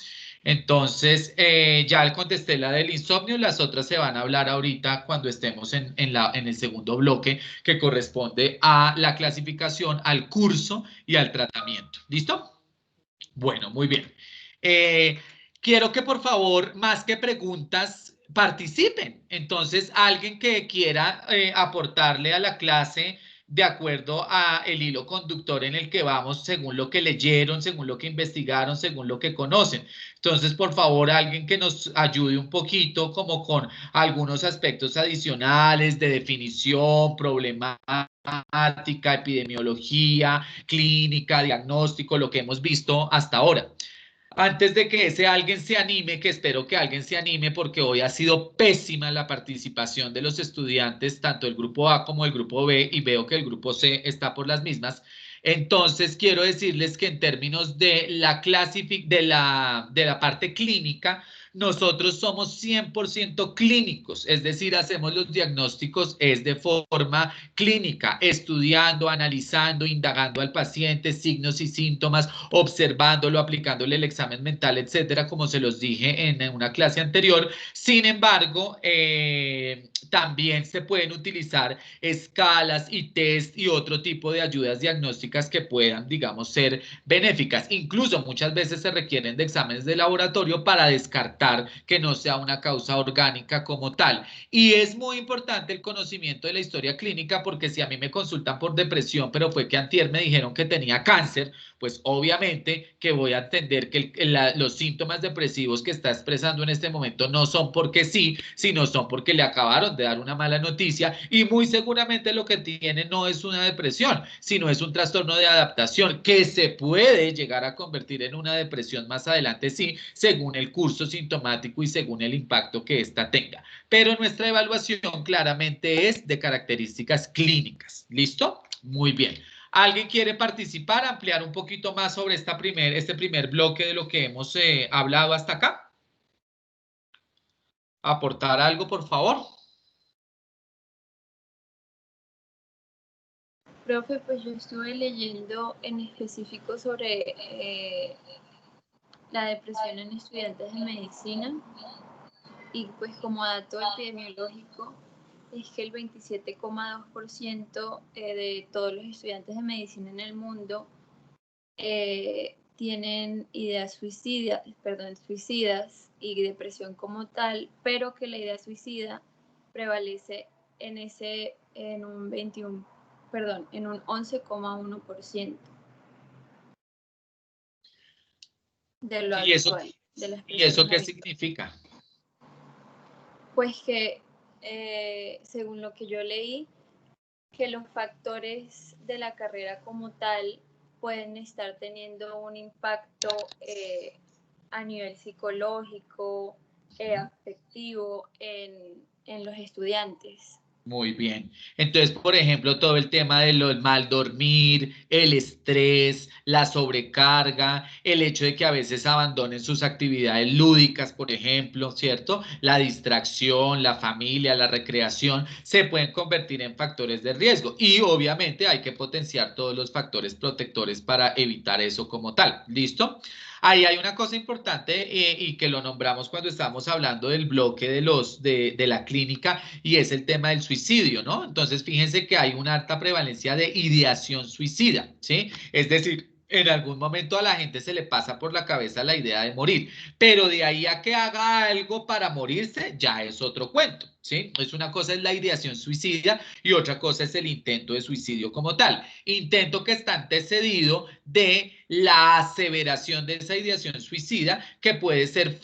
Speaker 1: Entonces, ya le contesté la del insomnio, las otras se van a hablar ahorita cuando estemos en el segundo bloque que corresponde a la clasificación, al curso y al tratamiento. ¿Listo? Bueno, muy bien. Eh, Quiero que por favor, más que preguntas, participen. Entonces, alguien que quiera aportarle a la clase de acuerdo a el hilo conductor en el que vamos, según lo que leyeron, según lo que investigaron, según lo que conocen. Entonces, por favor, alguien que nos ayude un poquito como con algunos aspectos adicionales de definición, problemática, epidemiología, clínica, diagnóstico, lo que hemos visto hasta ahora. Antes de que ese alguien se anime, que espero que alguien se anime porque hoy ha sido pésima la participación de los estudiantes, tanto el grupo A como el grupo B, y veo que el grupo C está por las mismas. Entonces, quiero decirles que en términos de la parte clínica, nosotros somos 100% clínicos, es decir, hacemos los diagnósticos es de forma clínica, estudiando, analizando, indagando al paciente, signos y síntomas, observándolo, aplicándole el examen mental, etcétera, como se los dije en una clase anterior. Sin embargo, también se pueden utilizar escalas y test y otro tipo de ayudas diagnósticas características que puedan, digamos, ser benéficas. Incluso muchas veces se requieren de exámenes de laboratorio para descartar que no sea una causa orgánica como tal. Y es muy importante el conocimiento de la historia clínica, porque si a mí me consultan por depresión, pero fue que antier me dijeron que tenía cáncer, pues obviamente que voy a entender que los síntomas depresivos que está expresando en este momento no son porque sí, sino son porque le acabaron de dar una mala noticia, y muy seguramente lo que tiene no es una depresión, sino es un trastorno de adaptación que se puede llegar a convertir en una depresión más adelante, sí, según el curso sintomático y según el impacto que ésta tenga. Pero nuestra evaluación claramente es de características clínicas. ¿Listo? Muy bien. ¿Alguien quiere participar, ampliar un poquito más sobre este primer bloque de lo que hemos hablado hasta acá? ¿Aportar algo, por favor?
Speaker 2: Profe, pues yo estuve leyendo en específico sobre la depresión en estudiantes de medicina y pues como dato epidemiológico es que el 27,2% de todos los estudiantes de medicina en el mundo tienen ideas suicidas y depresión como tal, pero que la idea suicida prevalece en un 11,1% de lo
Speaker 1: ¿Y eso,
Speaker 2: actual, de las
Speaker 1: y eso
Speaker 2: personas
Speaker 1: qué
Speaker 2: ahorita.
Speaker 1: significa?
Speaker 2: Pues que, según lo que yo leí, que los factores de la carrera como tal pueden estar teniendo un impacto a nivel psicológico, afectivo en los estudiantes.
Speaker 1: Muy bien. Entonces, por ejemplo, todo el tema del mal dormir, el estrés, la sobrecarga, el hecho de que a veces abandonen sus actividades lúdicas, por ejemplo, ¿cierto? La distracción, la familia, la recreación, se pueden convertir en factores de riesgo. Y obviamente hay que potenciar todos los factores protectores para evitar eso como tal. ¿Listo? Ahí hay una cosa importante y que lo nombramos cuando estábamos hablando del bloque de la clínica, y es el tema del suicidio, ¿no? Entonces, fíjense que hay una alta prevalencia de ideación suicida, ¿sí? Es decir, en algún momento a la gente se le pasa por la cabeza la idea de morir, pero de ahí a que haga algo para morirse, ya es otro cuento, ¿sí? Es una cosa es la ideación suicida y otra cosa es el intento de suicidio como tal. Intento que está antecedido de la aseveración de esa ideación suicida, que puede ser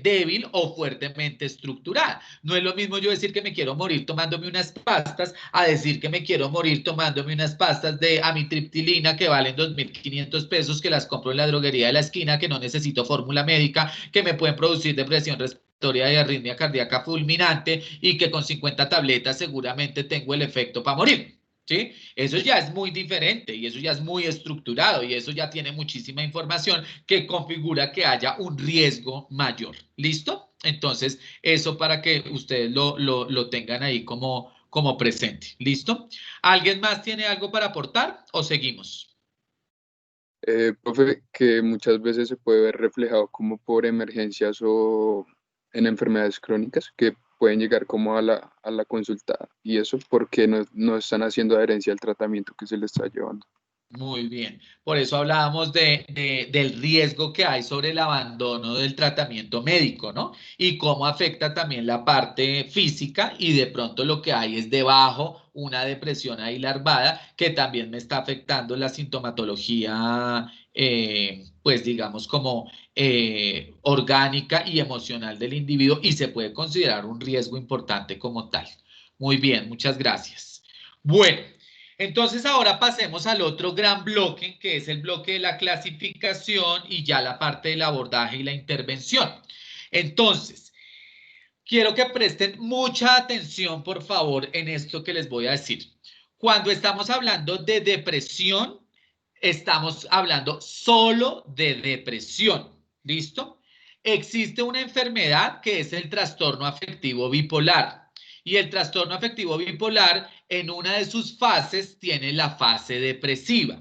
Speaker 1: débil o fuertemente estructurada. No es lo mismo yo decir que me quiero morir tomándome unas pastas a decir que me quiero morir tomándome unas pastas de amitriptilina que valen 2.500 pesos, que las compro en la droguería de la esquina, que no necesito fórmula médica, que me pueden producir depresión respiratoria y arritmia cardíaca fulminante, y que con 50 tabletas seguramente tengo el efecto para morir. ¿Sí? Eso ya es muy diferente y eso ya es muy estructurado y eso ya tiene muchísima información que configura que haya un riesgo mayor. ¿Listo? Entonces, eso para que ustedes lo tengan ahí como presente. ¿Listo? ¿Alguien más tiene algo para aportar o seguimos?
Speaker 4: Profe, que muchas veces se puede ver reflejado como por emergencias o en enfermedades crónicas que pueden llegar como a la consulta, y eso porque no están haciendo adherencia al tratamiento que se les está llevando.
Speaker 1: Muy bien, por eso hablábamos del riesgo que hay sobre el abandono del tratamiento médico, ¿no? Y cómo afecta también la parte física, y de pronto lo que hay es debajo una depresión ahí larvada que también me está afectando la sintomatología, pues digamos como orgánica y emocional del individuo, y se puede considerar un riesgo importante como tal. Muy bien, muchas gracias. Bueno. Entonces ahora pasemos al otro gran bloque, que es el bloque de la clasificación y ya la parte del abordaje y la intervención. Entonces, quiero que presten mucha atención, por favor, en esto que les voy a decir. Cuando estamos hablando de depresión, estamos hablando solo de depresión. ¿Listo? Existe una enfermedad que es el trastorno afectivo bipolar. Y el trastorno afectivo bipolar, en una de sus fases, tiene la fase depresiva.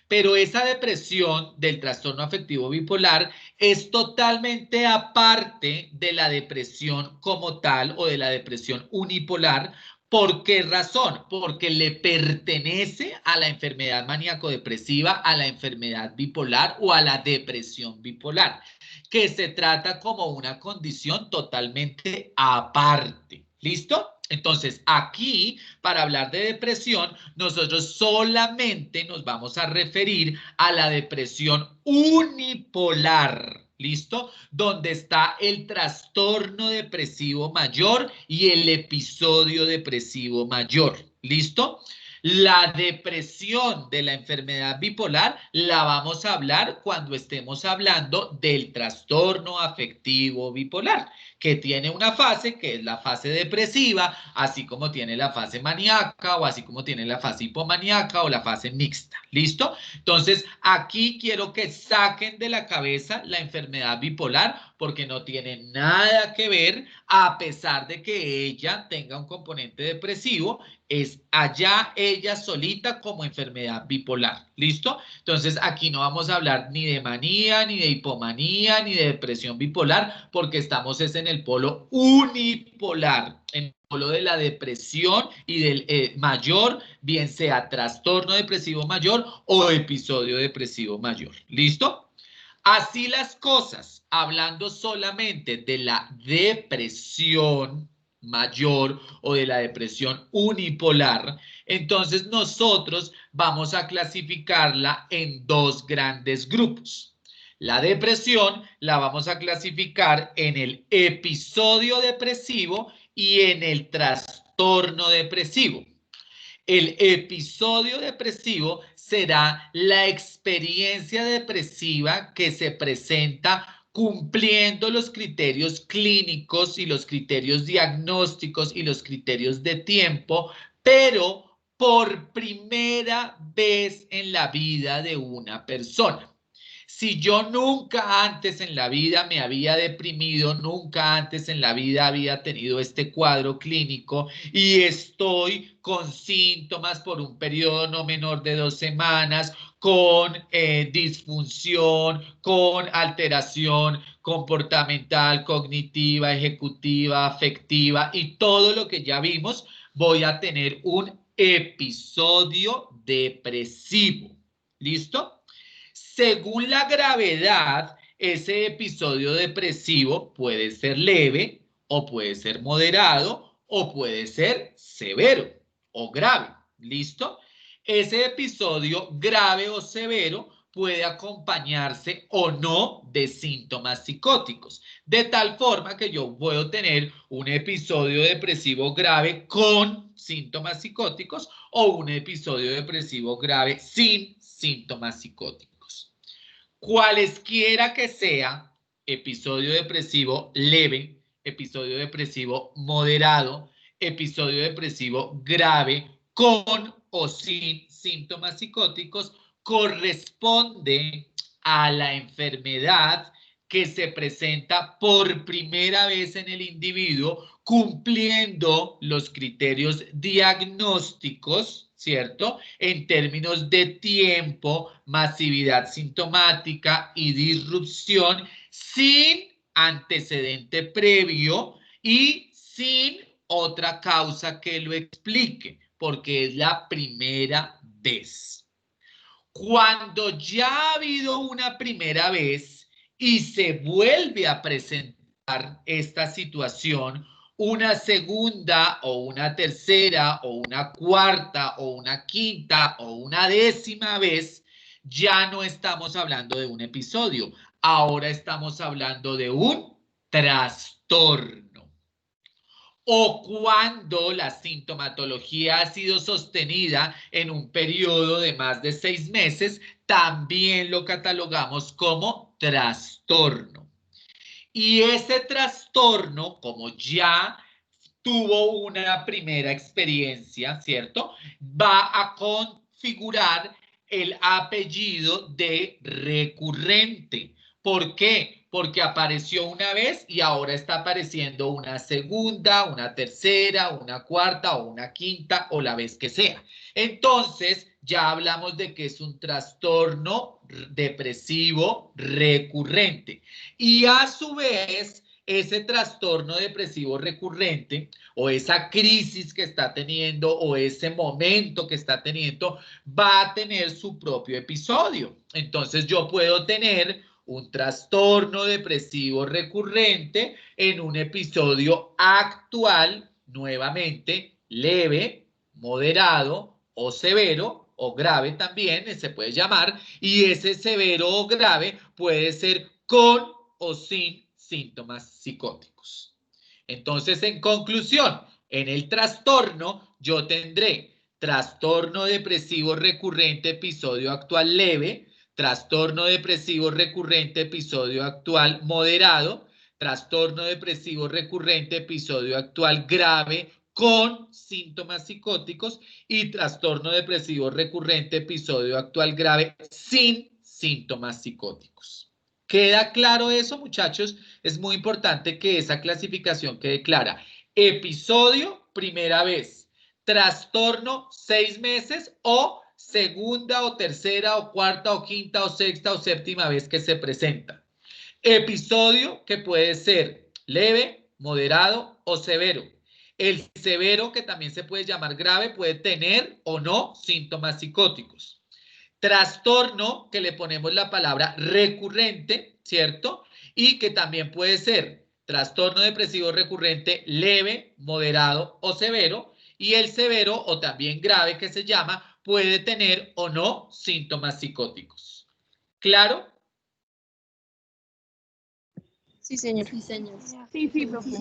Speaker 1: Pero esa depresión del trastorno afectivo bipolar es totalmente aparte de la depresión como tal o de la depresión unipolar, ¿Por qué razón? Porque le pertenece a la enfermedad maníaco-depresiva, a la enfermedad bipolar o a la depresión bipolar, que se trata como una condición totalmente aparte. ¿Listo? Entonces, aquí, para hablar de depresión, nosotros solamente nos vamos a referir a la depresión unipolar. ¿Listo? Donde está el trastorno depresivo mayor y el episodio depresivo mayor. ¿Listo? La depresión de la enfermedad bipolar la vamos a hablar cuando estemos hablando del trastorno afectivo bipolar, que tiene una fase que es la fase depresiva, así como tiene la fase maníaca o así como tiene la fase hipomaníaca o la fase mixta. ¿Listo? Entonces, aquí quiero que saquen de la cabeza la enfermedad bipolar porque no tiene nada que ver, a pesar de que ella tenga un componente depresivo, es allá ella solita como enfermedad bipolar. ¿Listo? Entonces, aquí no vamos a hablar ni de manía, ni de hipomanía, ni de depresión bipolar, porque estamos en el polo unipolar, en el polo de la depresión y del mayor, bien sea trastorno depresivo mayor o episodio depresivo mayor. ¿Listo? Así las cosas, hablando solamente de la depresión mayor o de la depresión unipolar, entonces nosotros vamos a clasificarla en dos grandes grupos. La depresión la vamos a clasificar en el episodio depresivo y en el trastorno depresivo. El episodio depresivo será la experiencia depresiva que se presenta cumpliendo los criterios clínicos y los criterios diagnósticos y los criterios de tiempo, pero por primera vez en la vida de una persona. Si yo nunca antes en la vida me había deprimido, nunca antes en la vida había tenido este cuadro clínico y estoy con síntomas por un periodo no menor de 2 semanas, con disfunción, con alteración comportamental, cognitiva, ejecutiva, afectiva y todo lo que ya vimos, voy a tener un episodio depresivo. ¿Listo? Según la gravedad, ese episodio depresivo puede ser leve o puede ser moderado o puede ser severo o grave. ¿Listo? Ese episodio grave o severo puede acompañarse o no de síntomas psicóticos, de tal forma que yo puedo tener un episodio depresivo grave con síntomas psicóticos o un episodio depresivo grave sin síntomas psicóticos. Cualesquiera que sea, episodio depresivo leve, episodio depresivo moderado, episodio depresivo grave, con o sin síntomas psicóticos, corresponde a la enfermedad que se presenta por primera vez en el individuo cumpliendo los criterios diagnósticos, ¿cierto? En términos de tiempo, masividad sintomática y disrupción sin antecedente previo y sin otra causa que lo explique, porque es la primera vez. Cuando ya ha habido una primera vez y se vuelve a presentar esta situación, una segunda o una tercera o una cuarta o una quinta o una décima vez, ya no estamos hablando de un episodio, ahora estamos hablando de un trastorno. O cuando la sintomatología ha sido sostenida en un periodo de más de 6 meses, también lo catalogamos como trastorno. Y ese trastorno, como ya tuvo una primera experiencia, ¿cierto? Va a configurar el apellido de recurrente. ¿Por qué? Porque apareció una vez y ahora está apareciendo una segunda, una tercera, una cuarta o una quinta o la vez que sea. Entonces, ya hablamos de que es un trastorno depresivo recurrente. Y a su vez, ese trastorno depresivo recurrente o esa crisis que está teniendo o ese momento que está teniendo va a tener su propio episodio. Entonces yo puedo tener un trastorno depresivo recurrente en un episodio actual, nuevamente leve, moderado o severo o grave también se puede llamar, y ese severo o grave puede ser con o sin síntomas psicóticos. Entonces, en conclusión, en el trastorno yo tendré trastorno depresivo recurrente episodio actual leve, trastorno depresivo recurrente episodio actual moderado, trastorno depresivo recurrente episodio actual grave con síntomas psicóticos y trastorno depresivo recurrente episodio actual grave sin síntomas psicóticos. ¿Queda claro eso, muchachos? Es muy importante que esa clasificación quede clara. Episodio, primera vez. Trastorno, 6 meses o segunda o tercera o cuarta o quinta o sexta o séptima vez que se presenta. Episodio que puede ser leve, moderado o severo. El severo, que también se puede llamar grave, puede tener o no síntomas psicóticos. Trastorno, que le ponemos la palabra recurrente, ¿cierto? Y que también puede ser trastorno depresivo recurrente leve, moderado o severo. Y el severo o también grave, que se llama, puede tener o no síntomas psicóticos. ¿Claro?
Speaker 3: Sí, señor.
Speaker 2: Sí, profe.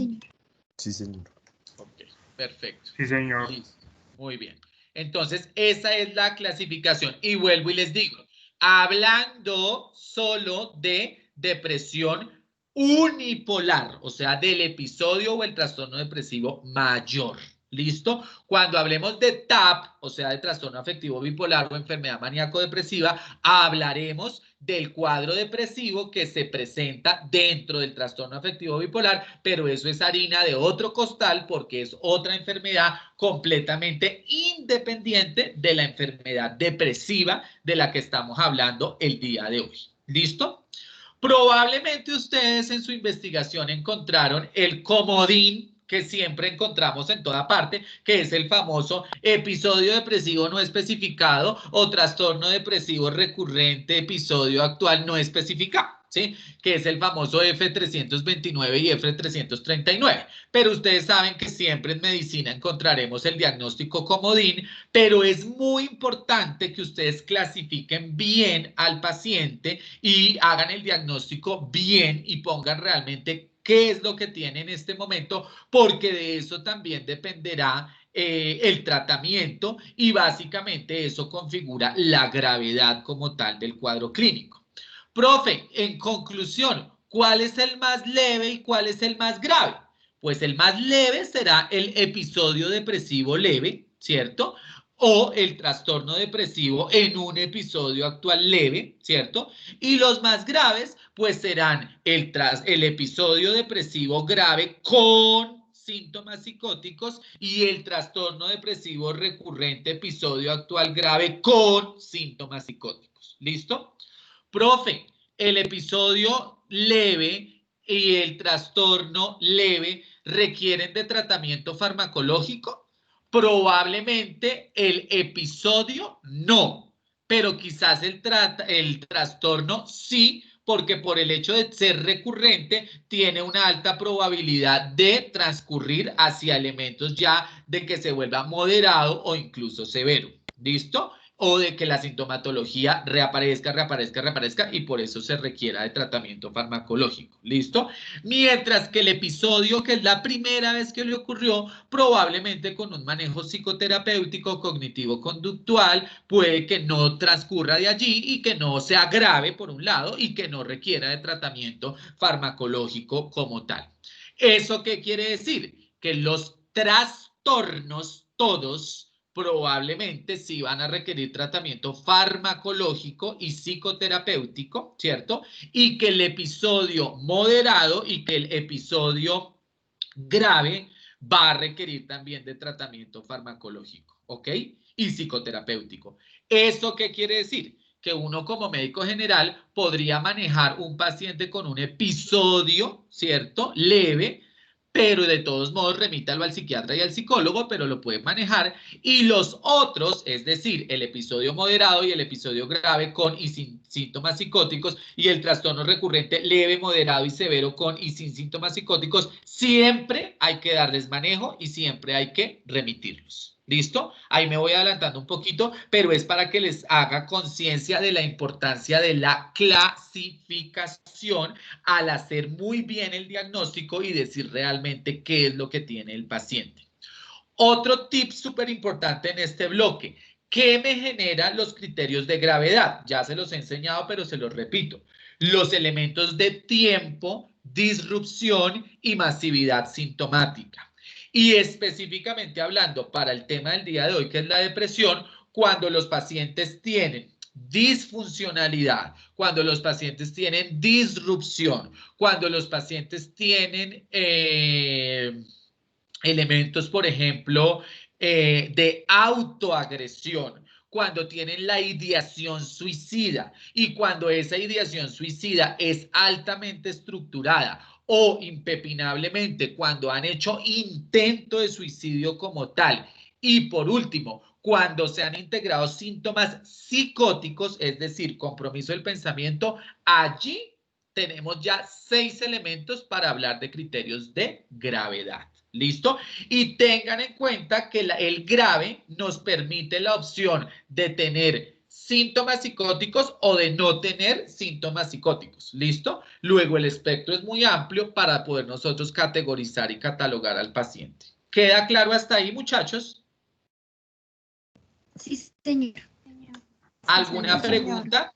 Speaker 5: Sí, señor.
Speaker 1: Ok, perfecto.
Speaker 6: Sí, señor.
Speaker 1: Listo. Muy bien. Entonces, esa es la clasificación. Y vuelvo y les digo, hablando solo de depresión unipolar, o sea, del episodio o el trastorno depresivo mayor. ¿Listo? Cuando hablemos de TAP, o sea, de trastorno afectivo bipolar o enfermedad maníaco-depresiva, hablaremos del cuadro depresivo que se presenta dentro del trastorno afectivo bipolar, pero eso es harina de otro costal porque es otra enfermedad completamente independiente de la enfermedad depresiva de la que estamos hablando el día de hoy. ¿Listo? Probablemente ustedes en su investigación encontraron el comodín que siempre encontramos en toda parte, que es el famoso episodio depresivo no especificado o trastorno depresivo recurrente episodio actual no especificado, ¿sí? Que es el famoso F329 y F339. Pero ustedes saben que siempre en medicina encontraremos el diagnóstico comodín, pero es muy importante que ustedes clasifiquen bien al paciente y hagan el diagnóstico bien y pongan realmente qué es lo que tiene en este momento, porque de eso también dependerá el tratamiento y básicamente eso configura la gravedad como tal del cuadro clínico. Profe, en conclusión, ¿cuál es el más leve y cuál es el más grave? Pues el más leve será el episodio depresivo leve, ¿cierto? O el trastorno depresivo en un episodio actual leve, ¿cierto? Y los más graves, pues serán el episodio depresivo grave con síntomas psicóticos y el trastorno depresivo recurrente episodio actual grave con síntomas psicóticos. ¿Listo? Profe, el episodio leve y el trastorno leve requieren de tratamiento farmacológico. Probablemente el episodio no, pero quizás el trastorno sí, porque por el hecho de ser recurrente tiene una alta probabilidad de transcurrir hacia elementos ya de que se vuelva moderado o incluso severo. ¿Listo? O de que la sintomatología reaparezca y por eso se requiera de tratamiento farmacológico. ¿Listo? Mientras que el episodio, que es la primera vez que le ocurrió, probablemente con un manejo psicoterapéutico cognitivo-conductual, puede que no transcurra de allí y que no se agrave por un lado y que no requiera de tratamiento farmacológico como tal. ¿Eso qué quiere decir? Que los trastornos todos probablemente sí van a requerir tratamiento farmacológico y psicoterapéutico, ¿cierto? Y que el episodio moderado y que el episodio grave va a requerir también de tratamiento farmacológico, ¿ok? Y psicoterapéutico. ¿Eso qué quiere decir? que uno como médico general podría manejar un paciente con un episodio, ¿cierto? Leve, pero de todos modos remítalo al psiquiatra y al psicólogo, pero lo pueden manejar. Y los otros, es decir, el episodio moderado y el episodio grave con y sin síntomas psicóticos y el trastorno recurrente leve, moderado y severo con y sin síntomas psicóticos, siempre hay que darles manejo y siempre hay que remitirlos. ¿Listo? Ahí me voy adelantando un poquito, pero es para que les haga conciencia de la importancia de la clasificación al hacer muy bien el diagnóstico y decir realmente qué es lo que tiene el paciente. Otro tip súper importante en este bloque, ¿qué me genera los criterios de gravedad? Ya se los he enseñado, pero se los repito. Los elementos de tiempo, disrupción y masividad sintomática. Y específicamente hablando para el tema del día de hoy, que es la depresión, cuando los pacientes tienen disfuncionalidad, cuando los pacientes tienen disrupción, cuando los pacientes tienen elementos, por ejemplo, de autoagresión, cuando tienen la ideación suicida y cuando esa ideación suicida es altamente estructurada o impepinablemente cuando han hecho intento de suicidio como tal. Y por último, cuando se han integrado síntomas psicóticos, es decir, compromiso del pensamiento, allí tenemos ya 6 elementos para hablar de criterios de gravedad. ¿Listo? Y tengan en cuenta que el grave nos permite la opción de tener síntomas psicóticos o de no tener síntomas psicóticos. ¿Listo? Luego el espectro es muy amplio para poder nosotros categorizar y catalogar al paciente. ¿Queda claro hasta ahí, muchachos?
Speaker 2: Sí, señor.
Speaker 1: ¿Alguna pregunta?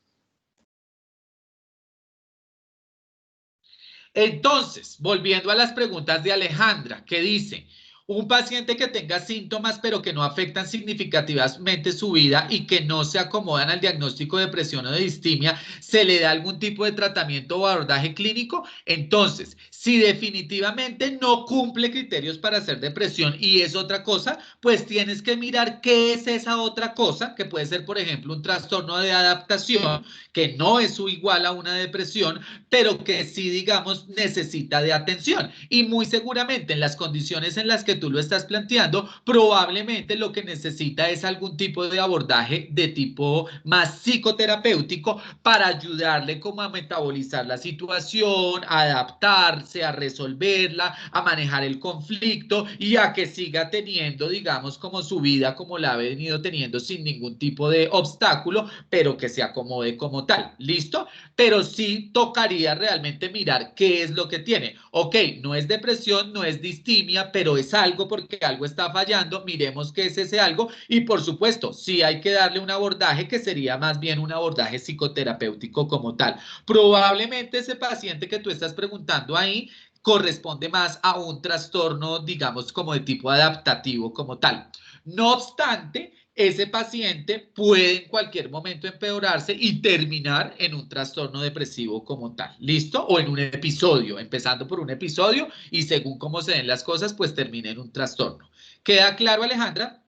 Speaker 1: Entonces, volviendo a las preguntas de Alejandra, que dice, un paciente que tenga síntomas pero que no afectan significativamente su vida y que no se acomodan al diagnóstico de depresión o de distimia, ¿se le da algún tipo de tratamiento o abordaje clínico? Entonces, si definitivamente no cumple criterios para hacer depresión y es otra cosa, pues tienes que mirar qué es esa otra cosa, que puede ser, por ejemplo, un trastorno de adaptación, que no es igual a una depresión, pero que sí, digamos, necesita de atención. Y muy seguramente en las condiciones en las que tú lo estás planteando, probablemente lo que necesita es algún tipo de abordaje de tipo más psicoterapéutico para ayudarle como a metabolizar la situación, a adaptarse, a resolverla, a manejar el conflicto y a que siga teniendo, digamos, como su vida como la ha venido teniendo sin ningún tipo de obstáculo, pero que se acomode como tal. ¿Listo? Pero sí tocaría realmente mirar qué es lo que tiene. Ok, no es depresión, no es distimia, pero es algo porque algo está fallando, miremos qué es ese algo y por supuesto, sí hay que darle un abordaje que sería más bien un abordaje psicoterapéutico como tal. Probablemente ese paciente que tú estás preguntando ahí corresponde más a un trastorno, digamos, como de tipo adaptativo como tal. No obstante, ese paciente puede en cualquier momento empeorarse y terminar en un trastorno depresivo como tal, ¿listo? O en un episodio, empezando por un episodio y según cómo se den las cosas, pues termina en un trastorno. ¿Queda claro, Alejandra?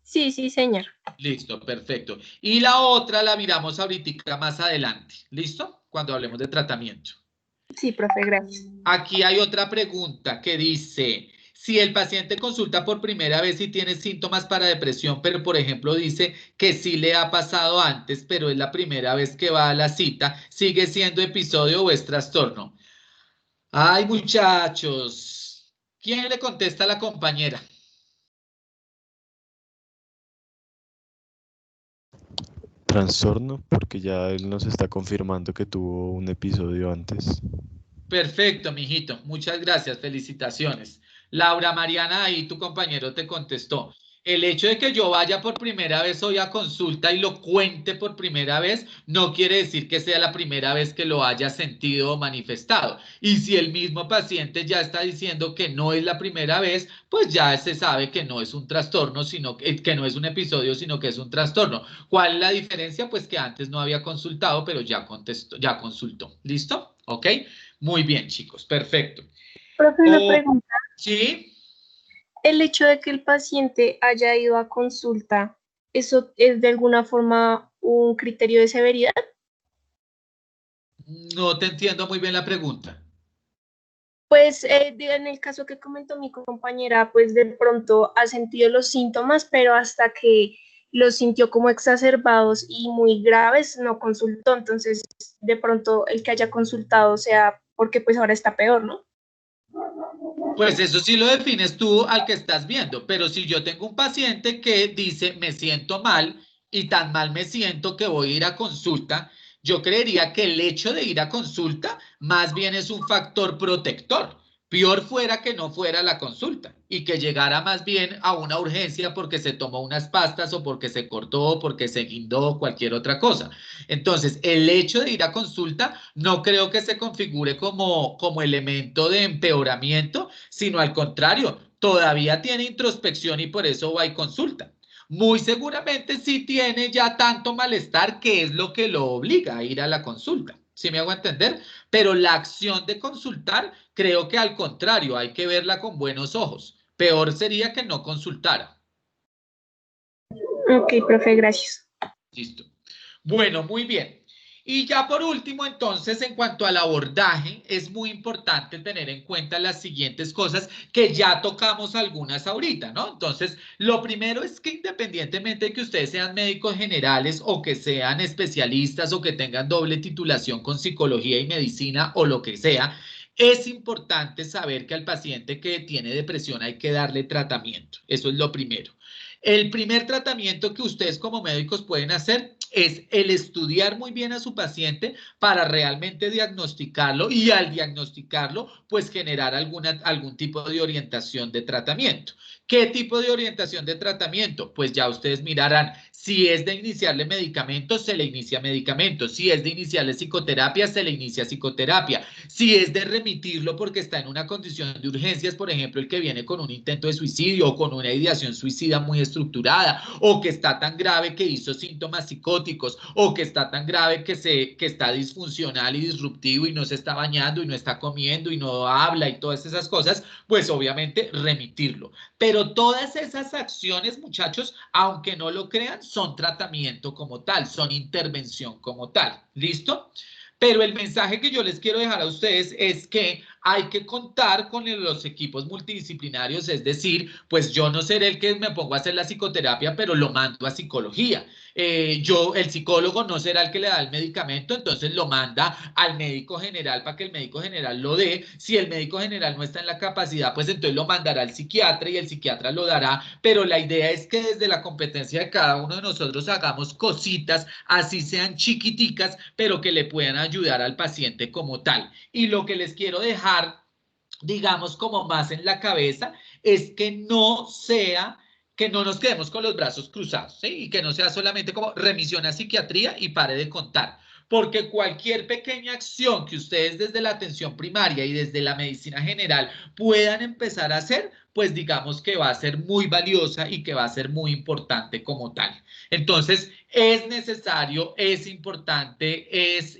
Speaker 3: Sí, sí, señor.
Speaker 1: Listo, perfecto. Y la otra la miramos ahorita más adelante, ¿listo? Cuando hablemos de tratamiento.
Speaker 3: Sí, profe, gracias.
Speaker 1: Aquí hay otra pregunta que dice, si el paciente consulta por primera vez y tiene síntomas para depresión, pero por ejemplo dice que sí le ha pasado antes, pero es la primera vez que va a la cita, ¿sigue siendo episodio o es trastorno? Ay, muchachos, ¿quién le contesta a la compañera?
Speaker 5: Trastorno, porque ya él nos está confirmando que tuvo un episodio antes.
Speaker 1: Perfecto, mijito. Muchas gracias. Felicitaciones. Laura Mariana, ahí tu compañero te contestó. El hecho de que yo vaya por primera vez hoy a consulta y lo cuente por primera vez no quiere decir que sea la primera vez que lo haya sentido o manifestado. Y si el mismo paciente ya está diciendo que no es la primera vez, pues ya se sabe que no es un trastorno, sino que no es un episodio, sino que es un trastorno. ¿Cuál es la diferencia? Pues que antes no había consultado, pero ya contestó, ya consultó. ¿Listo? ¿Ok? Muy bien, chicos, perfecto.
Speaker 3: Profe, una pregunta.
Speaker 1: ¿Sí?
Speaker 3: El hecho de que el paciente haya ido a consulta, ¿eso es de alguna forma un criterio de severidad?
Speaker 1: No te entiendo muy bien la pregunta.
Speaker 3: Pues en el caso que comentó mi compañera, pues de pronto ha sentido los síntomas, pero hasta que los sintió como exacerbados y muy graves, no consultó. Entonces, de pronto el que haya consultado sea porque pues ahora está peor, ¿no?
Speaker 1: Pues eso sí lo defines tú al que estás viendo, pero si yo tengo un paciente que dice me siento mal y tan mal me siento que voy a ir a consulta, yo creería que el hecho de ir a consulta más bien es un factor protector. Peor fuera que no fuera la consulta y que llegara más bien a una urgencia porque se tomó unas pastas o porque se cortó o porque se guindó o cualquier otra cosa. Entonces, el hecho de ir a consulta no creo que se configure como elemento de empeoramiento, sino al contrario, todavía tiene introspección y por eso va y consulta. Muy seguramente sí tiene ya tanto malestar que es lo que lo obliga a ir a la consulta. ¿Sí me hago entender? Pero la acción de consultar, creo que al contrario, hay que verla con buenos ojos. Peor sería que no consultara.
Speaker 3: Ok, profe, gracias.
Speaker 1: Listo. Bueno, muy bien. Y ya por último, entonces, en cuanto al abordaje, es muy importante tener en cuenta las siguientes cosas que ya tocamos algunas ahorita, ¿no? Entonces, lo primero es que independientemente de que ustedes sean médicos generales o que sean especialistas o que tengan doble titulación con psicología y medicina o lo que sea, es importante saber que al paciente que tiene depresión hay que darle tratamiento. Eso es lo primero. El primer tratamiento que ustedes como médicos pueden hacer es el estudiar muy bien a su paciente para realmente diagnosticarlo y al diagnosticarlo, pues generar algún tipo de orientación de tratamiento. ¿Qué tipo de orientación de tratamiento? Pues ya ustedes mirarán, si es de iniciarle medicamentos, se le inicia medicamentos, si es de iniciarle psicoterapia, se le inicia psicoterapia, si es de remitirlo porque está en una condición de urgencias, por ejemplo, el que viene con un intento de suicidio o con una ideación suicida muy estructurada o que está tan grave que hizo síntomas psicóticos o que está tan grave que está disfuncional y disruptivo y no se está bañando y no está comiendo y no habla y todas esas cosas, pues obviamente remitirlo. Pero todas esas acciones, muchachos, aunque no lo crean, son tratamiento como tal, son intervención como tal. ¿Listo? Pero el mensaje que yo les quiero dejar a ustedes es que hay que contar con los equipos multidisciplinarios, es decir, pues yo no seré el que me pongo a hacer la psicoterapia, pero lo mando a psicología. El psicólogo no será el que le da el medicamento, entonces lo manda al médico general para que el médico general lo dé. Si el médico general no está en la capacidad, pues entonces lo mandará al psiquiatra y el psiquiatra lo dará. Pero la idea es que desde la competencia de cada uno de nosotros hagamos cositas, así sean chiquiticas, pero que le puedan ayudar al paciente como tal. Y lo que les quiero dejar, digamos, como más en la cabeza, es que no nos quedemos con los brazos cruzados, ¿sí? Y que no sea solamente como remisión a psiquiatría y pare de contar. Porque cualquier pequeña acción que ustedes desde la atención primaria y desde la medicina general puedan empezar a hacer, pues digamos que va a ser muy valiosa y que va a ser muy importante como tal. Entonces, es necesario, es importante, es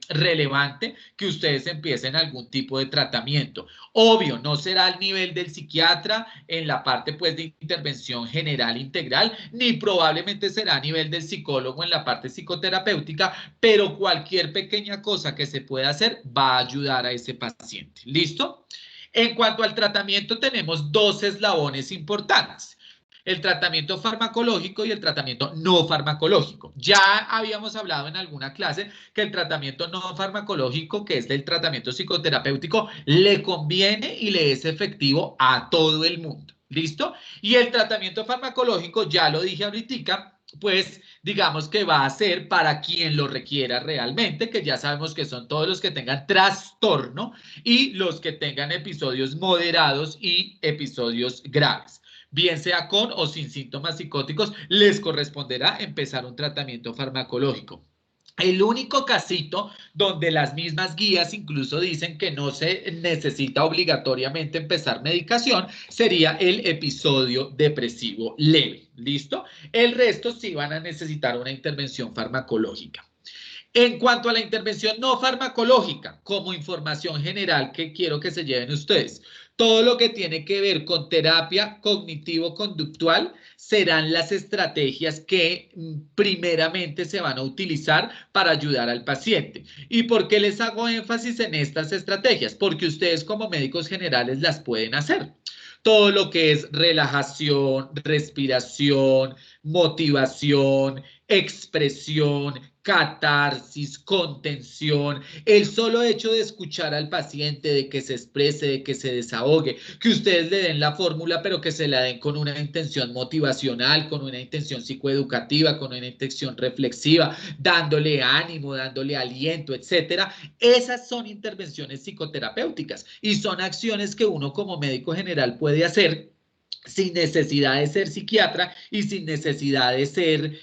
Speaker 1: relevante que ustedes empiecen algún tipo de tratamiento. Obvio, no será al nivel del psiquiatra en la parte pues de intervención general integral, ni probablemente será a nivel del psicólogo en la parte psicoterapéutica, pero cualquier pequeña cosa que se pueda hacer va a ayudar a ese paciente. ¿Listo? En cuanto al tratamiento, tenemos dos eslabones importantes: el tratamiento farmacológico y el tratamiento no farmacológico. Ya habíamos hablado en alguna clase que el tratamiento no farmacológico, que es el tratamiento psicoterapéutico, le conviene y le es efectivo a todo el mundo. ¿Listo? Y el tratamiento farmacológico, ya lo dije ahorita, pues digamos que va a ser para quien lo requiera realmente, que ya sabemos que son todos los que tengan trastorno y los que tengan episodios moderados y episodios graves. Bien sea con o sin síntomas psicóticos, les corresponderá empezar un tratamiento farmacológico. El único casito donde las mismas guías incluso dicen que no se necesita obligatoriamente empezar medicación sería el episodio depresivo leve. ¿Listo? El resto sí van a necesitar una intervención farmacológica. En cuanto a la intervención no farmacológica, como información general que quiero que se lleven ustedes, todo lo que tiene que ver con terapia cognitivo-conductual serán las estrategias que primeramente se van a utilizar para ayudar al paciente. ¿Y por qué les hago énfasis en estas estrategias? Porque ustedes como médicos generales las pueden hacer. Todo lo que es relajación, respiración, motivación, expresión, catarsis, contención, el solo hecho de escuchar al paciente, de que se exprese, de que se desahogue, que ustedes le den la fórmula, pero que se la den con una intención motivacional, con una intención psicoeducativa, con una intención reflexiva, dándole ánimo, dándole aliento, etcétera. Esas son intervenciones psicoterapéuticas y son acciones que uno como médico general puede hacer sin necesidad de ser psiquiatra y sin necesidad de ser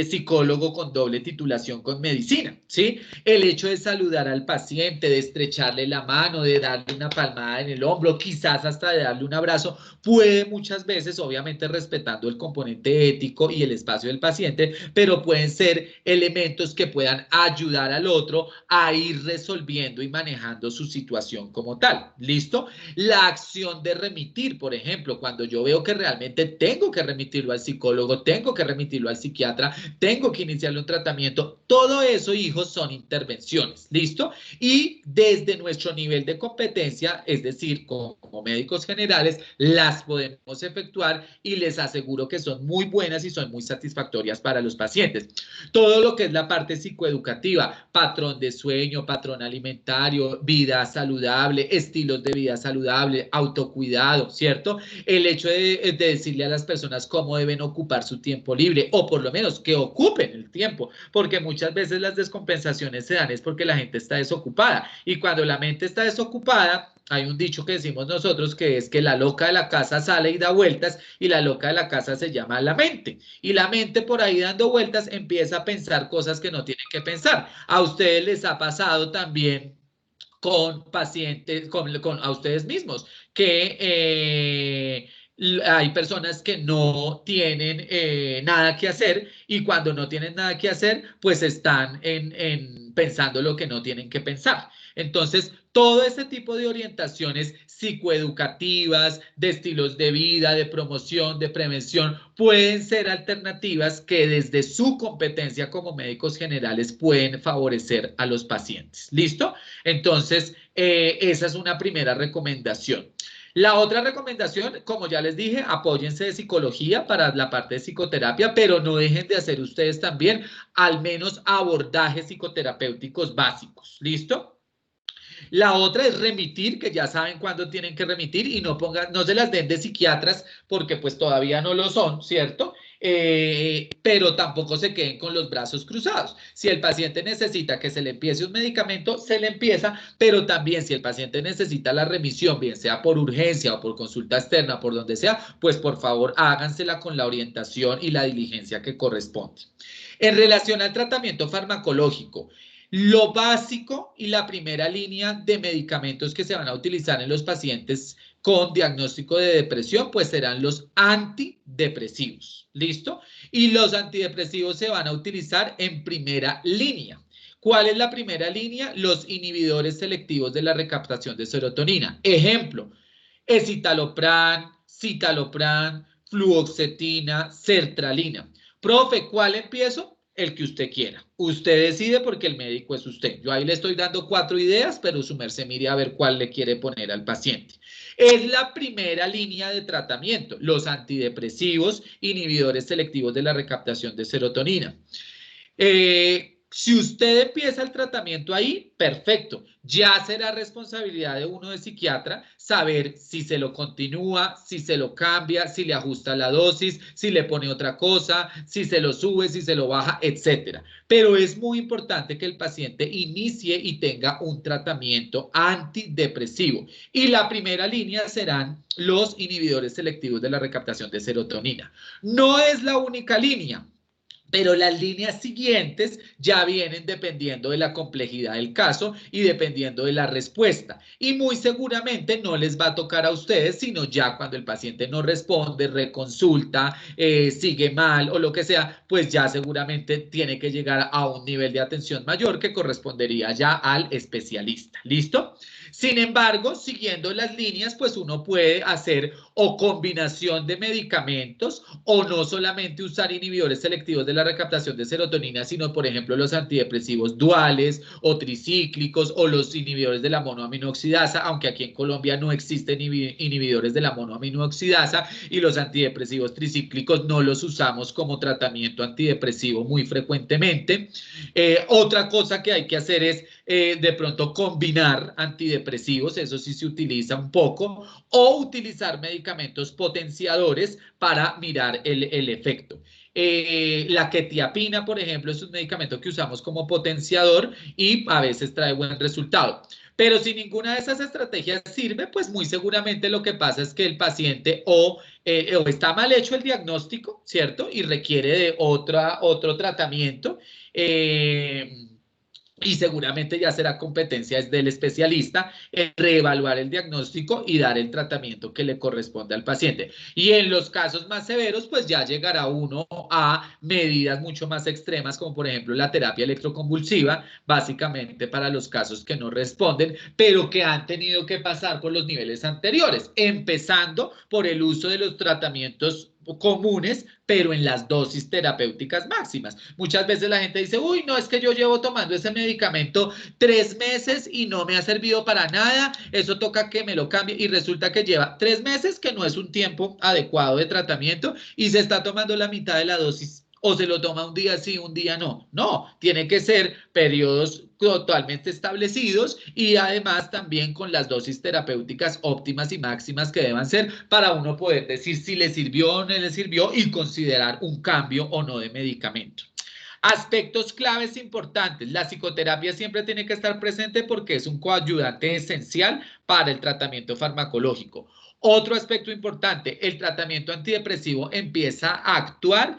Speaker 1: psicólogo con doble titulación con medicina, ¿sí? El hecho de saludar al paciente, de estrecharle la mano, de darle una palmada en el hombro, quizás hasta de darle un abrazo, puede muchas veces, obviamente respetando el componente ético y el espacio del paciente, pero pueden ser elementos que puedan ayudar al otro a ir resolviendo y manejando su situación como tal, ¿listo? La acción de remitir, por ejemplo, cuando yo veo que realmente tengo que remitirlo al psicólogo, tengo que remitirlo al psiquiatra, tengo que iniciarle un tratamiento, todo eso, hijos, son intervenciones, ¿listo? Y desde nuestro nivel de competencia, es decir, como médicos generales, las podemos efectuar y les aseguro que son muy buenas y son muy satisfactorias para los pacientes. Todo lo que es la parte psicoeducativa, patrón de sueño, patrón alimentario, vida saludable, estilos de vida saludable, autocuidado, ¿cierto? El hecho de decirle a las personas cómo deben ocupar su tiempo libre o por lo menos que ocupen el tiempo, porque muchas veces las descompensaciones se dan es porque la gente está desocupada y cuando la mente está desocupada, hay un dicho que decimos nosotros que es que la loca de la casa sale y da vueltas y la loca de la casa se llama la mente. Y la mente por ahí dando vueltas empieza a pensar cosas que no tienen que pensar. A ustedes les ha pasado también con pacientes, a ustedes mismos, que hay personas que no tienen nada que hacer y cuando no tienen nada que hacer, pues están pensando lo que no tienen que pensar. Entonces, todo ese tipo de orientaciones psicoeducativas, de estilos de vida, de promoción, de prevención, pueden ser alternativas que desde su competencia como médicos generales pueden favorecer a los pacientes. ¿Listo? Entonces, esa es una primera recomendación. La otra recomendación, como ya les dije, apóyense de psicología para la parte de psicoterapia, pero no dejen de hacer ustedes también al menos abordajes psicoterapéuticos básicos. ¿Listo? La otra es remitir, que ya saben cuándo tienen que remitir y no se las den de psiquiatras porque pues todavía no lo son, ¿cierto? Pero tampoco se queden con los brazos cruzados. Si el paciente necesita que se le empiece un medicamento, se le empieza, pero también si el paciente necesita la remisión, bien sea por urgencia o por consulta externa, por donde sea, pues por favor hágansela con la orientación y la diligencia que corresponde. En relación al tratamiento farmacológico, lo básico y la primera línea de medicamentos que se van a utilizar en los pacientes con diagnóstico de depresión, pues serán los antidepresivos, ¿listo? Y los antidepresivos se van a utilizar en primera línea. ¿Cuál es la primera línea? Los inhibidores selectivos de la recaptación de serotonina. Ejemplo, escitalopram, citalopram, fluoxetina, sertralina. Profe, ¿cuál empiezo? El que usted quiera. Usted decide porque el médico es usted. Yo ahí le estoy dando 4 ideas, pero su merced mire a ver cuál le quiere poner al paciente. Es la primera línea de tratamiento, los antidepresivos, inhibidores selectivos de la recaptación de serotonina. Si usted empieza el tratamiento ahí, perfecto. Ya será responsabilidad de uno de psiquiatra saber si se lo continúa, si se lo cambia, si le ajusta la dosis, si le pone otra cosa, si se lo sube, si se lo baja, etcétera. Pero es muy importante que el paciente inicie y tenga un tratamiento antidepresivo. Y la primera línea serán los inhibidores selectivos de la recaptación de serotonina. No es la única línea. Pero las líneas siguientes ya vienen dependiendo de la complejidad del caso y dependiendo de la respuesta. Y muy seguramente no les va a tocar a ustedes, sino ya cuando el paciente no responde, reconsulta, sigue mal o lo que sea, pues ya seguramente tiene que llegar a un nivel de atención mayor que correspondería ya al especialista. ¿Listo? Sin embargo, siguiendo las líneas, pues uno puede hacer o combinación de medicamentos o no solamente usar inhibidores selectivos de la recaptación de serotonina, sino por ejemplo los antidepresivos duales o tricíclicos o los inhibidores de la monoaminoxidasa, aunque aquí en Colombia no existen inhibidores de la monoaminoxidasa y los antidepresivos tricíclicos no los usamos como tratamiento antidepresivo muy frecuentemente. Otra cosa que hay que hacer es de pronto combinar antidepresivos, eso sí se utiliza un poco, o utilizar medicamentos potenciadores para mirar el efecto. La quetiapina, por ejemplo, es un medicamento que usamos como potenciador y a veces trae buen resultado. Pero si ninguna de esas estrategias sirve, pues muy seguramente lo que pasa es que el paciente o está mal hecho el diagnóstico, ¿cierto? Y requiere de otro tratamiento. Y seguramente ya será competencia del especialista en reevaluar el diagnóstico y dar el tratamiento que le corresponde al paciente. Y en los casos más severos, pues ya llegará uno a medidas mucho más extremas, como por ejemplo la terapia electroconvulsiva, básicamente para los casos que no responden, pero que han tenido que pasar por los niveles anteriores, empezando por el uso de los tratamientos comunes, pero en las dosis terapéuticas máximas. Muchas veces la gente dice, uy, no, es que yo llevo tomando ese medicamento 3 meses y no me ha servido para nada, eso toca que me lo cambie, y resulta que lleva 3 meses, que no es un tiempo adecuado de tratamiento, y se está tomando la mitad de la dosis, o se lo toma un día sí, un día no. No, tiene que ser periodos totalmente establecidos y además también con las dosis terapéuticas óptimas y máximas que deban ser para uno poder decir si le sirvió o no le sirvió y considerar un cambio o no de medicamento. Aspectos claves importantes. La psicoterapia siempre tiene que estar presente porque es un coayudante esencial para el tratamiento farmacológico. Otro aspecto importante, el tratamiento antidepresivo empieza a actuar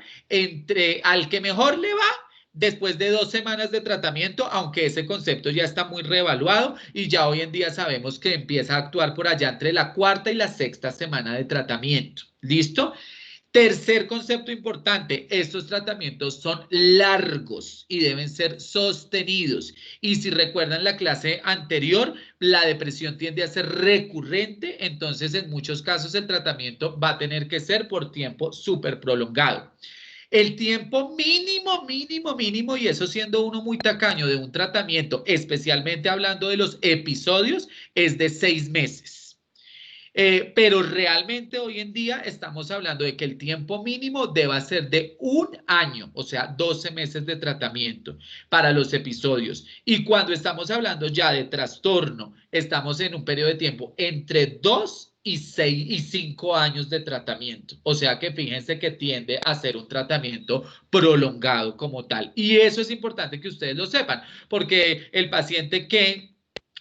Speaker 1: al que mejor le va después de 2 semanas de tratamiento, aunque ese concepto ya está muy reevaluado y ya hoy en día sabemos que empieza a actuar por allá entre la 4ª y la 6ª semana de tratamiento. ¿Listo? Tercer concepto importante, estos tratamientos son largos y deben ser sostenidos. Y si recuerdan la clase anterior, la depresión tiende a ser recurrente, entonces en muchos casos el tratamiento va a tener que ser por tiempo súper prolongado. El tiempo mínimo, y eso siendo uno muy tacaño de un tratamiento, especialmente hablando de los episodios, es de 6 meses. Pero realmente hoy en día estamos hablando de que el tiempo mínimo deba ser de 1 año, o sea, 12 meses de tratamiento para los episodios. Y cuando estamos hablando ya de trastorno, estamos en un periodo de tiempo entre 2 y 5 años de tratamiento. O sea que fíjense que tiende a ser un tratamiento prolongado como tal. Y eso es importante que ustedes lo sepan, porque el paciente que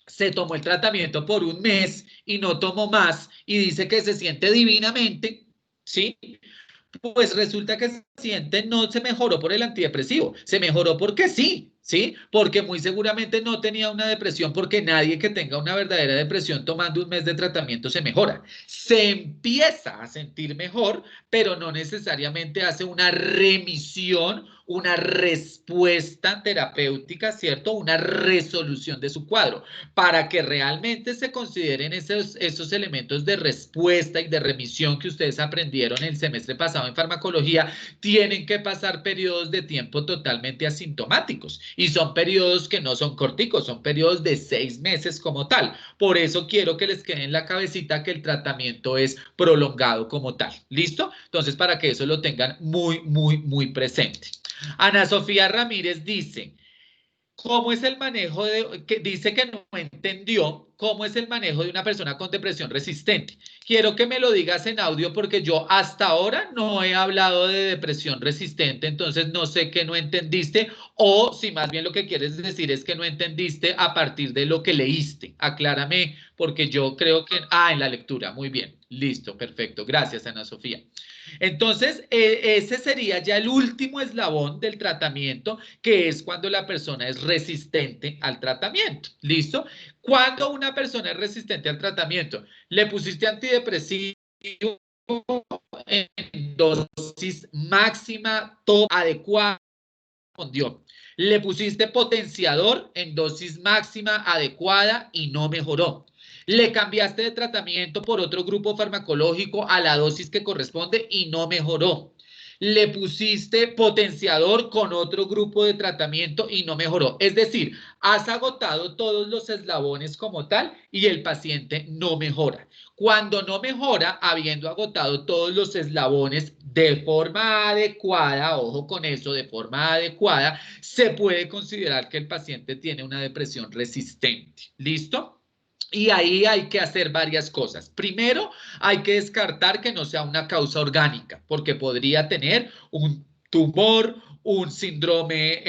Speaker 1: se tomó el tratamiento por 1 mes y no tomó más y dice que se siente divinamente, ¿sí? Pues resulta que el paciente no se mejoró por el antidepresivo, se mejoró porque sí, ¿sí? Porque muy seguramente no tenía una depresión, porque nadie que tenga una verdadera depresión tomando 1 mes de tratamiento se mejora. Se empieza a sentir mejor, pero no necesariamente hace una remisión, una respuesta terapéutica, ¿cierto? Una resolución de su cuadro. Para que realmente se consideren esos elementos de respuesta y de remisión que ustedes aprendieron el semestre pasado en farmacología, tienen que pasar periodos de tiempo totalmente asintomáticos y son periodos que no son corticos, son periodos de 6 meses como tal. Por eso quiero que les quede en la cabecita que el tratamiento es prolongado como tal. ¿Listo? Entonces, para que eso lo tengan muy presente. Ana Sofía Ramírez dice, ¿cómo es el manejo que dice que no entendió cómo es el manejo de una persona con depresión resistente? Quiero que me lo digas en audio porque yo hasta ahora no he hablado de depresión resistente, entonces no sé qué no entendiste o si más bien lo que quieres decir es que no entendiste a partir de lo que leíste. Aclárame porque yo creo que... en la lectura, muy bien, listo, perfecto, gracias Ana Sofía. Entonces, ese sería ya el último eslabón del tratamiento, que es cuando la persona es resistente al tratamiento. ¿Listo? Cuando una persona es resistente al tratamiento, le pusiste antidepresivo en dosis máxima, todo adecuada, respondió. Le pusiste potenciador en dosis máxima adecuada y no mejoró. Le cambiaste de tratamiento por otro grupo farmacológico a la dosis que corresponde y no mejoró. Le pusiste potenciador con otro grupo de tratamiento y no mejoró. Es decir, has agotado todos los eslabones como tal y el paciente no mejora. Cuando no mejora, habiendo agotado todos los eslabones de forma adecuada, ojo con eso, de forma adecuada, se puede considerar que el paciente tiene una depresión resistente. ¿Listo? Y ahí hay que hacer varias cosas. Primero, hay que descartar que no sea una causa orgánica, porque podría tener un tumor, un síndrome,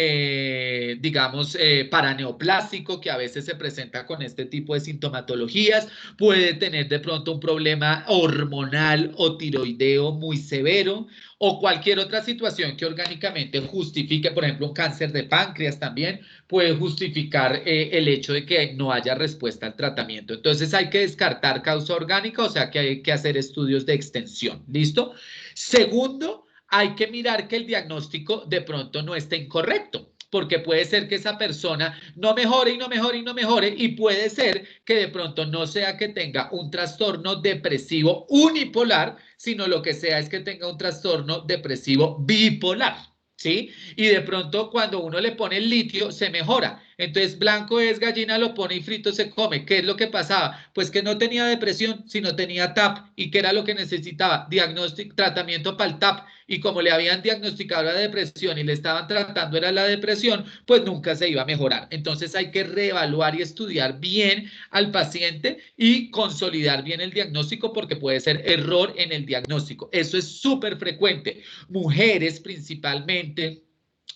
Speaker 1: digamos, paraneoplásico, que a veces se presenta con este tipo de sintomatologías. Puede tener de pronto un problema hormonal o tiroideo muy severo, o cualquier otra situación que orgánicamente justifique, por ejemplo, un cáncer de páncreas también puede justificar el hecho de que no haya respuesta al tratamiento. Entonces hay que descartar causa orgánica, o sea que hay que hacer estudios de extensión. ¿Listo? Segundo, hay que mirar que el diagnóstico de pronto no esté incorrecto, porque puede ser que esa persona no mejore y no mejore y no mejore, y puede ser que de pronto no sea que tenga un trastorno depresivo unipolar, sino lo que sea es que tenga un trastorno depresivo bipolar, ¿sí? Y de pronto cuando uno le pone el litio se mejora. Entonces blanco es gallina, lo pone y frito se come. ¿Qué es lo que pasaba? Pues que no tenía depresión, sino tenía TAP. ¿Y qué era lo que necesitaba? Diagnóstico, tratamiento para el TAP. Y como le habían diagnosticado la depresión y le estaban tratando era la depresión, pues nunca se iba a mejorar. Entonces hay que reevaluar y estudiar bien al paciente y consolidar bien el diagnóstico, porque puede ser error en el diagnóstico. Eso es súper frecuente. Mujeres principalmente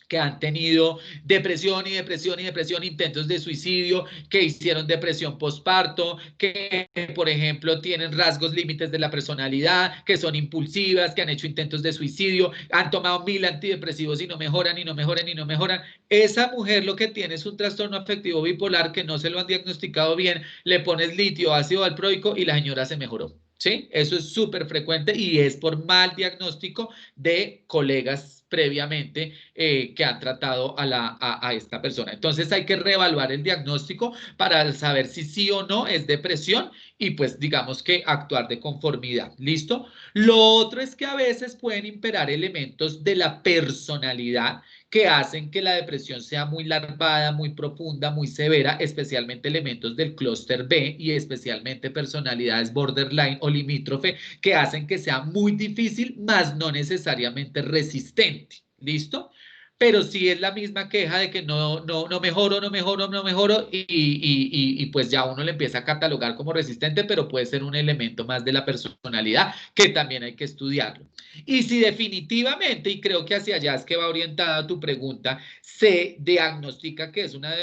Speaker 1: que han tenido depresión y depresión y depresión, intentos de suicidio, que hicieron depresión postparto, que, por ejemplo, tienen rasgos límites de la personalidad, que son impulsivas, que han hecho intentos de suicidio, han tomado 1000 antidepresivos y no mejoran, y no mejoran, y no mejoran. Esa mujer lo que tiene es un trastorno afectivo bipolar que no se lo han diagnosticado bien, le pones litio, ácido valproico y la señora se mejoró. ¿Sí? Eso es súper frecuente y es por mal diagnóstico de colegas previamente que han tratado a esta persona. Entonces hay que reevaluar el diagnóstico para saber si sí o no es depresión y pues digamos que actuar de conformidad. ¿Listo? Lo otro es que a veces pueden imperar elementos de la personalidad que hacen que la depresión sea muy larvada, muy profunda, muy severa, especialmente elementos del clúster B y especialmente personalidades borderline o limítrofe que hacen que sea muy difícil, más no necesariamente resistente. ¿Listo? Pero sí es la misma queja de que no mejoro y pues ya uno le empieza a catalogar como resistente, pero puede ser un elemento más de la personalidad que también hay que estudiarlo. Y si definitivamente, y creo que hacia allá es que va orientada tu pregunta, se diagnostica que es una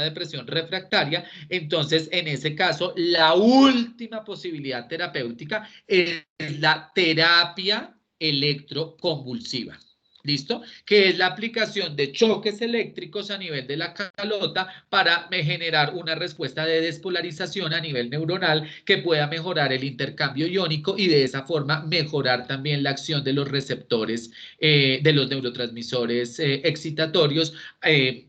Speaker 1: depresión refractaria, entonces en ese caso la última posibilidad terapéutica es la terapia electroconvulsiva. ¿Listo? Que es la aplicación de choques eléctricos a nivel de la calota para generar una respuesta de despolarización a nivel neuronal que pueda mejorar el intercambio iónico y de esa forma mejorar también la acción de los receptores de los neurotransmisores excitatorios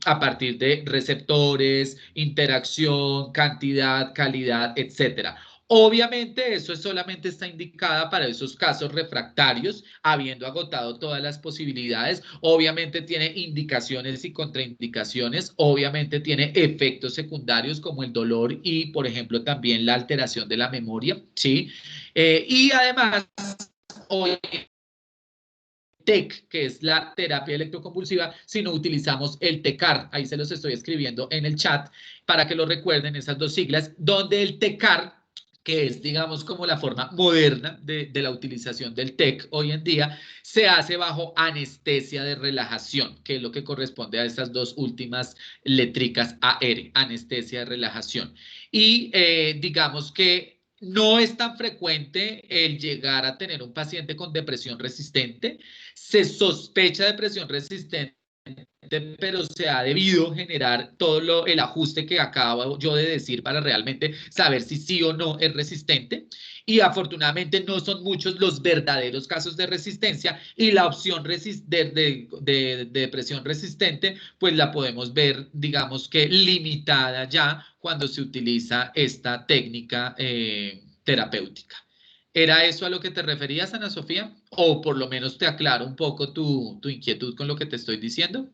Speaker 1: a partir de receptores, interacción, cantidad, calidad, etcétera. Obviamente eso solamente está indicada para esos casos refractarios, habiendo agotado todas las posibilidades. Obviamente tiene indicaciones y contraindicaciones. Obviamente tiene efectos secundarios como el dolor y, por ejemplo, también la alteración de la memoria, ¿sí? Y además, hoy TEC, que es la terapia electroconvulsiva, si no utilizamos el TECAR. Ahí se los estoy escribiendo en el chat para que lo recuerden, esas dos siglas, donde el TECAR, que es, digamos, como la forma moderna de la utilización del TEC hoy en día, se hace bajo anestesia de relajación, que es lo que corresponde a estas dos últimas letricas AR, anestesia de relajación. Y digamos que No es tan frecuente el llegar a tener un paciente con depresión resistente. Se sospecha depresión resistente, pero se ha debido generar todo el ajuste que acabo yo de decir para realmente saber si sí o no es resistente. Y afortunadamente no son muchos los verdaderos casos de resistencia, y la opción de depresión resistente pues la podemos ver, digamos que limitada ya cuando se utiliza esta técnica terapéutica. ¿Era eso a lo que te referías, Ana Sofía? O por lo menos te aclaro un poco tu inquietud con lo que te estoy diciendo.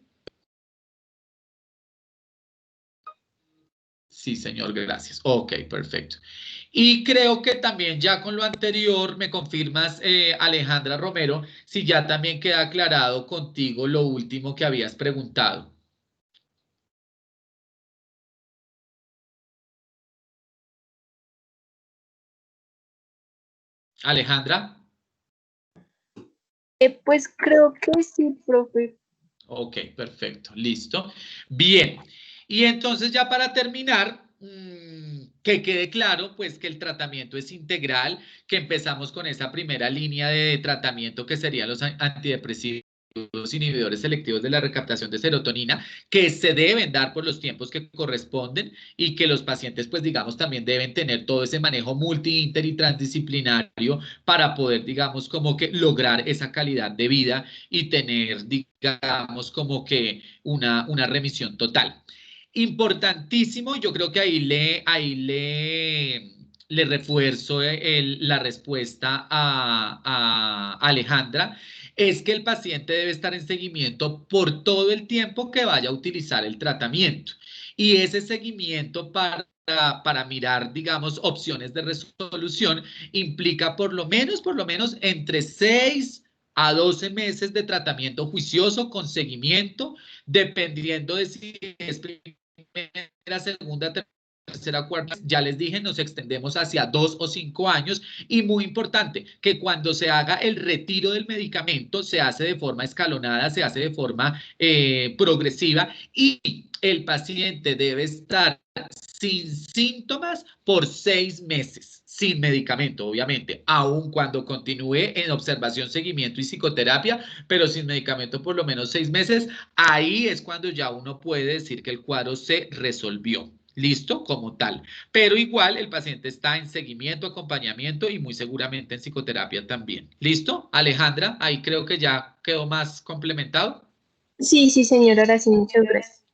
Speaker 1: Sí, señor, gracias. Ok, perfecto. Y creo que también ya con lo anterior me confirmas, Alejandra Romero, si ya también queda aclarado contigo lo último que habías preguntado. Alejandra.
Speaker 3: Pues creo que sí, profe.
Speaker 1: Ok, perfecto, listo. Bien, y entonces ya para terminar, que quede claro pues que el tratamiento es integral, que empezamos con esa primera línea de tratamiento que serían los antidepresivos, inhibidores selectivos de la recaptación de serotonina, que se deben dar por los tiempos que corresponden, y que los pacientes pues digamos también deben tener todo ese manejo multi, inter y transdisciplinario para poder digamos como que lograr esa calidad de vida y tener digamos como que una remisión total. Importantísimo, yo creo que le refuerzo la respuesta a Alejandra, es que el paciente debe estar en seguimiento por todo el tiempo que vaya a utilizar el tratamiento. Y ese seguimiento para mirar, digamos, opciones de resolución implica por lo menos entre 6 a 12 meses de tratamiento juicioso con seguimiento, dependiendo de si es primera, segunda, tercera, cuarta. Ya les dije, nos extendemos hacia 2 o 5 años, y muy importante que cuando se haga el retiro del medicamento se hace de forma escalonada, se hace de forma progresiva, y el paciente debe estar sin síntomas por 6 meses, sin medicamento, obviamente, aun cuando continúe en observación, seguimiento y psicoterapia, pero sin medicamento por lo menos 6 meses. Ahí es cuando ya uno puede decir que el cuadro se resolvió. ¿Listo? Como tal. Pero igual el paciente está en seguimiento, acompañamiento y muy seguramente en psicoterapia también. ¿Listo? Alejandra, ahí creo que ya quedó más complementado.
Speaker 3: Sí, sí, señora, ahora sí, muchas gracias.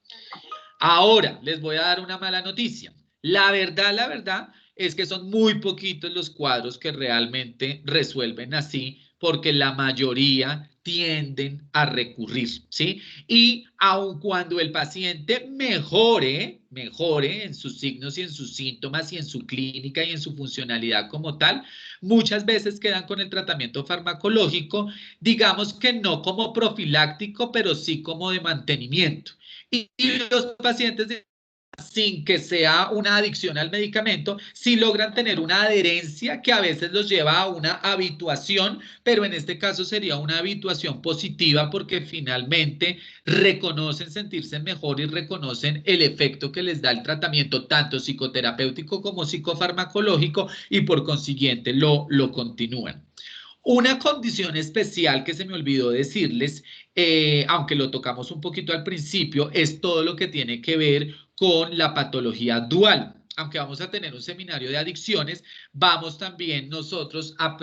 Speaker 1: Ahora les voy a dar una mala noticia. La verdad es que son muy poquitos los cuadros que realmente resuelven así, porque la mayoría tienden a recurrir, ¿sí? Y aun cuando el paciente mejore en sus signos y en sus síntomas y en su clínica y en su funcionalidad como tal, muchas veces quedan con el tratamiento farmacológico, digamos que no como profiláctico, pero sí como de mantenimiento. Y los pacientes, sin que sea una adicción al medicamento, sí logran tener una adherencia que a veces los lleva a una habituación, pero en este caso sería una habituación positiva, porque finalmente reconocen sentirse mejor y reconocen el efecto que les da el tratamiento, tanto psicoterapéutico como psicofarmacológico, y por consiguiente lo continúan. Una condición especial que se me olvidó decirles, aunque lo tocamos un poquito al principio, es todo lo que tiene que ver con la patología dual. Aunque vamos a tener un seminario de adicciones, vamos también nosotros a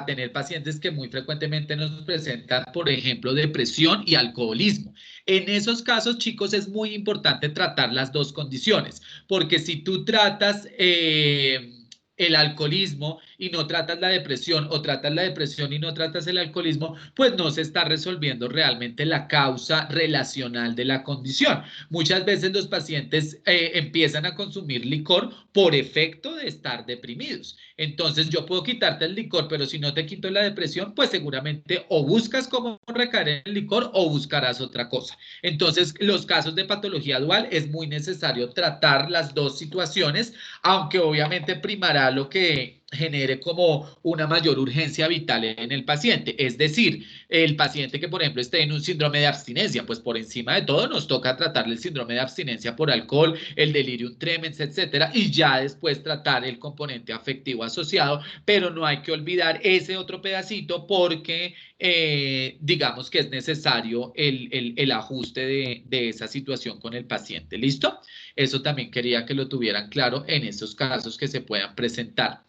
Speaker 1: tener pacientes que muy frecuentemente nos presentan, por ejemplo, depresión y alcoholismo. En esos casos, chicos, es muy importante tratar las dos condiciones, porque si tú tratas el alcoholismo y no tratas la depresión, o tratas la depresión y no tratas el alcoholismo, pues no se está resolviendo realmente la causa relacional de la condición. Muchas veces los pacientes empiezan a consumir licor por efecto de estar deprimidos. Entonces yo puedo quitarte el licor, pero si no te quito la depresión, pues seguramente o buscas cómo recaer en el licor o buscarás otra cosa. Entonces, los casos de patología dual es muy necesario tratar las dos situaciones, aunque obviamente primará lo que genere como una mayor urgencia vital en el paciente. Es decir, el paciente que, por ejemplo, esté en un síndrome de abstinencia, pues por encima de todo nos toca tratarle el síndrome de abstinencia por alcohol, el delirium tremens, etcétera, y ya después tratar el componente afectivo asociado, pero no hay que olvidar ese otro pedacito porque digamos que es necesario el ajuste de esa situación con el paciente. ¿Listo? Eso también quería que lo tuvieran claro en esos casos que se puedan presentar.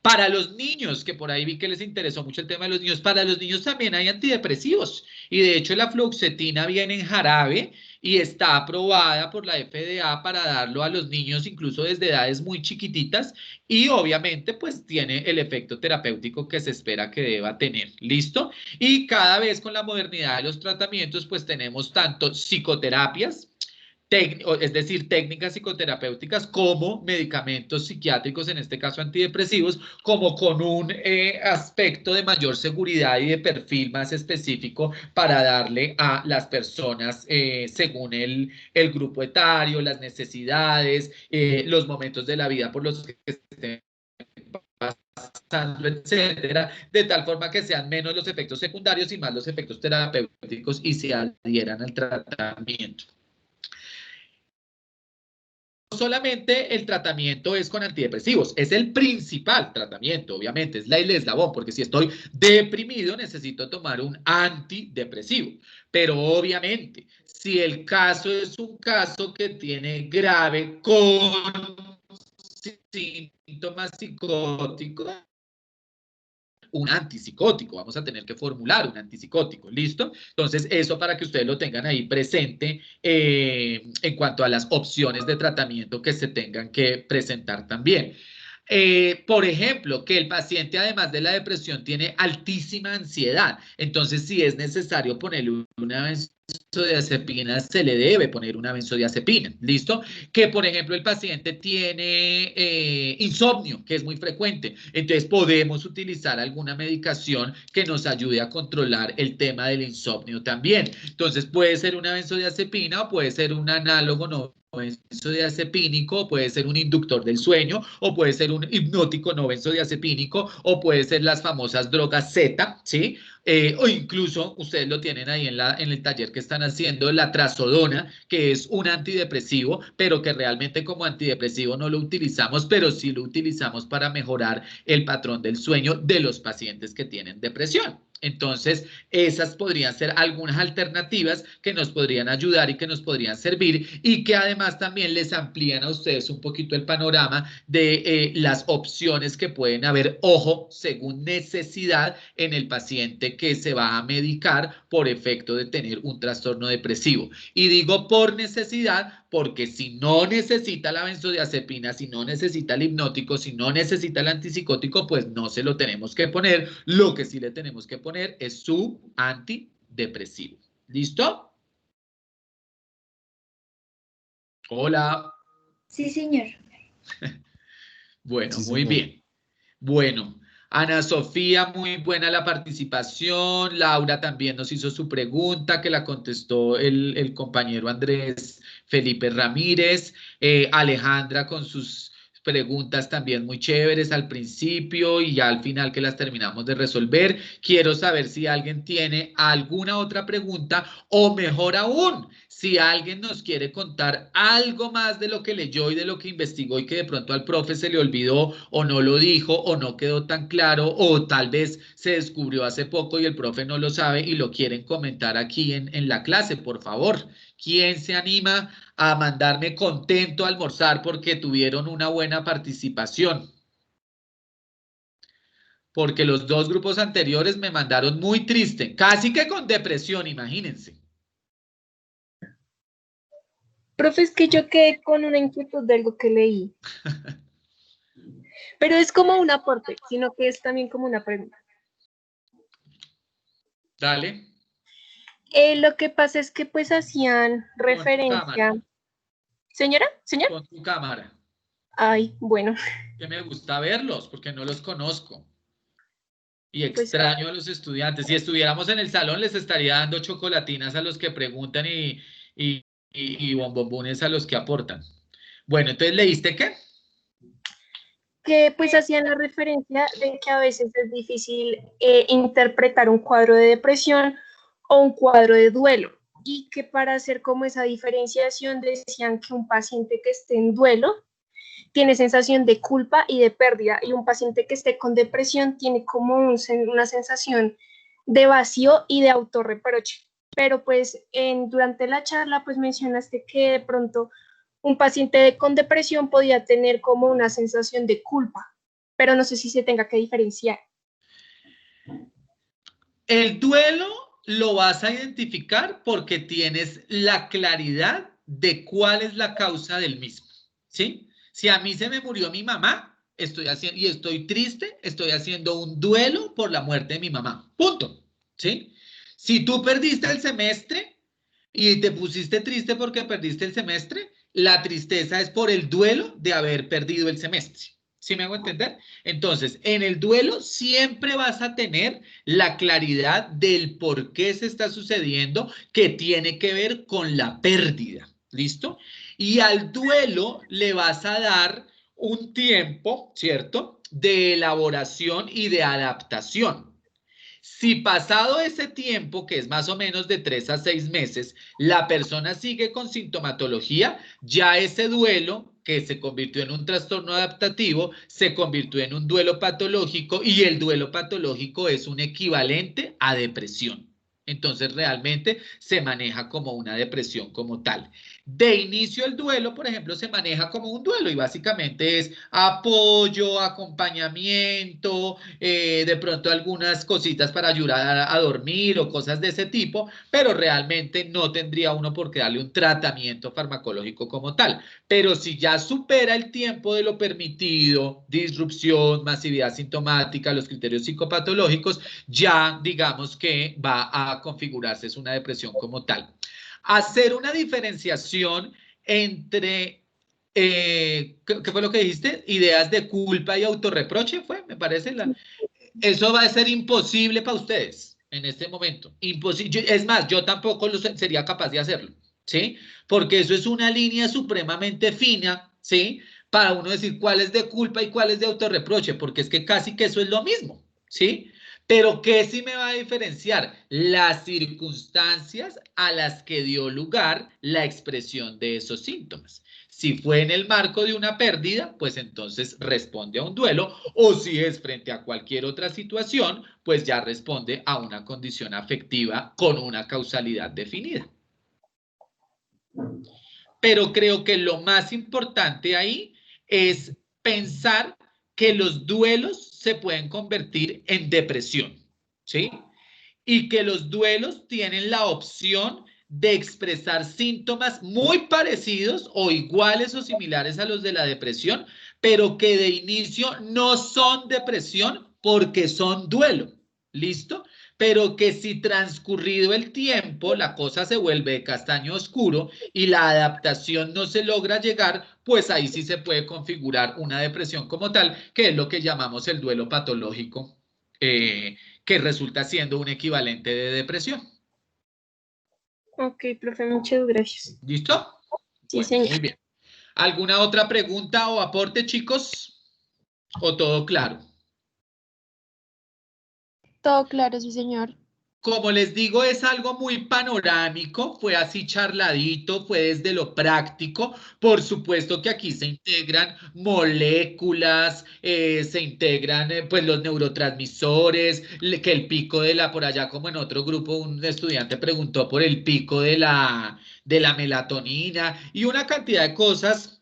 Speaker 1: Para los niños, que por ahí vi que les interesó mucho el tema de los niños, para los niños también hay antidepresivos y de hecho la fluoxetina viene en jarabe y está aprobada por la FDA para darlo a los niños incluso desde edades muy chiquititas y obviamente pues tiene el efecto terapéutico que se espera que deba tener. ¿Listo? Y cada vez con la modernidad de los tratamientos pues tenemos tanto psicoterapias, es decir, técnicas psicoterapéuticas como medicamentos psiquiátricos, en este caso antidepresivos, como con un aspecto de mayor seguridad y de perfil más específico para darle a las personas según el grupo etario, las necesidades, los momentos de la vida por los que estén pasando, etcétera, de tal forma que sean menos los efectos secundarios y más los efectos terapéuticos y se adhieran al tratamiento. Solamente el tratamiento es con antidepresivos, es el principal tratamiento, obviamente, es el eslabón, porque si estoy deprimido necesito tomar un antidepresivo, pero obviamente, si el caso es un caso que tiene grave con síntomas psicóticos, un antipsicótico, vamos a tener que formular un antipsicótico, ¿listo? Entonces, eso para que ustedes lo tengan ahí presente en cuanto a las opciones de tratamiento que se tengan que presentar también. Por ejemplo, que el paciente además de la depresión tiene altísima ansiedad, entonces si es necesario ponerle una benzodiazepina, se le debe poner una benzodiazepina, ¿listo? Que por ejemplo el paciente tiene insomnio, que es muy frecuente, entonces podemos utilizar alguna medicación que nos ayude a controlar el tema del insomnio también. Entonces puede ser una benzodiazepina o puede ser un análogo no benzodiazepínico, puede ser un inductor del sueño, o puede ser un hipnótico no benzodiazepínico, o puede ser las famosas drogas Z, ¿sí? O incluso ustedes lo tienen ahí en el taller que están haciendo, la trazodona, que es un antidepresivo, pero que realmente como antidepresivo no lo utilizamos, pero sí lo utilizamos para mejorar el patrón del sueño de los pacientes que tienen depresión. Entonces, esas podrían ser algunas alternativas que nos podrían ayudar y que nos podrían servir y que además también les amplían a ustedes un poquito el panorama de las opciones que pueden haber, ojo, según necesidad en el paciente que se va a medicar por efecto de tener un trastorno depresivo. Y digo por necesidad porque si no necesita la benzodiazepina, si no necesita el hipnótico, si no necesita el antipsicótico, pues no se lo tenemos que poner. Lo que sí le tenemos que poner es su antidepresivo. ¿Listo? Hola.
Speaker 2: Sí, señor.
Speaker 1: Bueno,
Speaker 5: Sí,
Speaker 1: muy
Speaker 5: señor.
Speaker 1: bien. Bueno, Ana Sofía, muy buena la participación. Laura también nos hizo su pregunta, que la contestó el compañero Andrés Felipe Ramírez. Alejandra con sus preguntas también muy chéveres al principio y ya al final que las terminamos de resolver. Quiero saber si alguien tiene alguna otra pregunta o mejor aún, si alguien nos quiere contar algo más de lo que leyó y de lo que investigó y que de pronto al profe se le olvidó o no lo dijo o no quedó tan claro o tal vez se descubrió hace poco y el profe no lo sabe y lo quieren comentar aquí en la clase, por favor. ¿Quién se anima a mandarme contento a almorzar porque tuvieron una buena participación? Porque los dos grupos anteriores me mandaron muy triste, casi que con depresión, imagínense.
Speaker 3: Profe, es que yo quedé con una inquietud de algo que leí, pero es como un aporte, sino que es también como una pregunta.
Speaker 1: Dale.
Speaker 3: Lo que pasa es que pues hacían
Speaker 1: Con tu
Speaker 3: referencia.
Speaker 1: cámara.
Speaker 3: ¿Señora? ¿Señor?
Speaker 1: Con tu cámara.
Speaker 3: Ay, bueno,
Speaker 1: Que me gusta verlos porque no los conozco. Y
Speaker 3: pues
Speaker 1: extraño a los estudiantes. Si estuviéramos en el salón, les estaría dando chocolatinas a los que preguntan y bombombones a los que aportan. Bueno, entonces, ¿leíste qué?
Speaker 3: que pues hacían la referencia de que a veces es difícil interpretar un cuadro de depresión o un cuadro de duelo, y que para hacer como esa diferenciación decían que un paciente que esté en duelo tiene sensación de culpa y de pérdida, y un paciente que esté con depresión tiene como una sensación de vacío y de autorreproche. Pero pues durante la charla pues mencionaste que de pronto un paciente con depresión podía tener como una sensación de culpa, pero no sé si se tenga que diferenciar.
Speaker 1: El duelo lo vas a identificar porque tienes la claridad de cuál es la causa del mismo, ¿sí? Si a mí se me murió mi mamá, estoy triste, estoy haciendo un duelo por la muerte de mi mamá, punto, ¿sí? Si tú perdiste el semestre y te pusiste triste porque perdiste el semestre, la tristeza es por el duelo de haber perdido el semestre. ¿Sí me hago entender? Entonces, en el duelo siempre vas a tener la claridad del por qué se está sucediendo, que tiene que ver con la pérdida. ¿Listo? Y al duelo le vas a dar un tiempo, ¿cierto?, de elaboración y de adaptación. Si pasado ese tiempo, que es más o menos de 3 a 6 meses, la persona sigue con sintomatología, ya ese duelo, que se convirtió en un trastorno adaptativo, se convirtió en un duelo patológico, y el duelo patológico es un equivalente a depresión. Entonces realmente se maneja como una depresión como tal. De inicio el duelo, por ejemplo, se maneja como un duelo y básicamente es apoyo, acompañamiento, de pronto algunas cositas para ayudar a dormir o cosas de ese tipo, pero realmente no tendría uno por qué darle un tratamiento farmacológico como tal. Pero si ya supera el tiempo de lo permitido, disrupción, masividad sintomática, los criterios psicopatológicos, ya digamos que va a configurarse es una depresión como tal. Hacer una diferenciación entre ¿qué fue lo que dijiste? Ideas de culpa y autorreproche, fue, me parece. Eso va a ser imposible para ustedes en este momento. Imposible. Es más, yo tampoco sería capaz de hacerlo, ¿sí? Porque eso es una línea supremamente fina, ¿sí? Para uno decir cuál es de culpa y cuál es de autorreproche, porque es que casi que eso es lo mismo, ¿sí? Pero ¿qué sí me va a diferenciar? Las circunstancias a las que dio lugar la expresión de esos síntomas. Si fue en el marco de una pérdida, pues entonces responde a un duelo, o si es frente a cualquier otra situación, pues ya responde a una condición afectiva con una causalidad definida. Pero creo que lo más importante ahí es pensar que los duelos se pueden convertir en depresión, ¿sí? Y que los duelos tienen la opción de expresar síntomas muy parecidos o iguales o similares a los de la depresión, pero que de inicio no son depresión porque son duelo. ¿Listo? Pero que si transcurrido el tiempo la cosa se vuelve de castaño oscuro y la adaptación no se logra llegar, pues ahí sí se puede configurar una depresión como tal, que es lo que llamamos el duelo patológico, que resulta siendo un equivalente de depresión.
Speaker 3: Ok, profe, muchas gracias.
Speaker 1: ¿Listo?
Speaker 3: Sí,
Speaker 1: Bueno,
Speaker 3: señor.
Speaker 1: muy bien. ¿Alguna otra pregunta o aporte, chicos? ¿O todo claro?
Speaker 2: Todo claro, sí, señor.
Speaker 1: Como les digo, es algo muy panorámico, fue así charladito, fue desde lo práctico. Por supuesto que aquí se integran moléculas, se integran pues los neurotransmisores, que el pico por allá como en otro grupo, un estudiante preguntó por el pico de la melatonina y una cantidad de cosas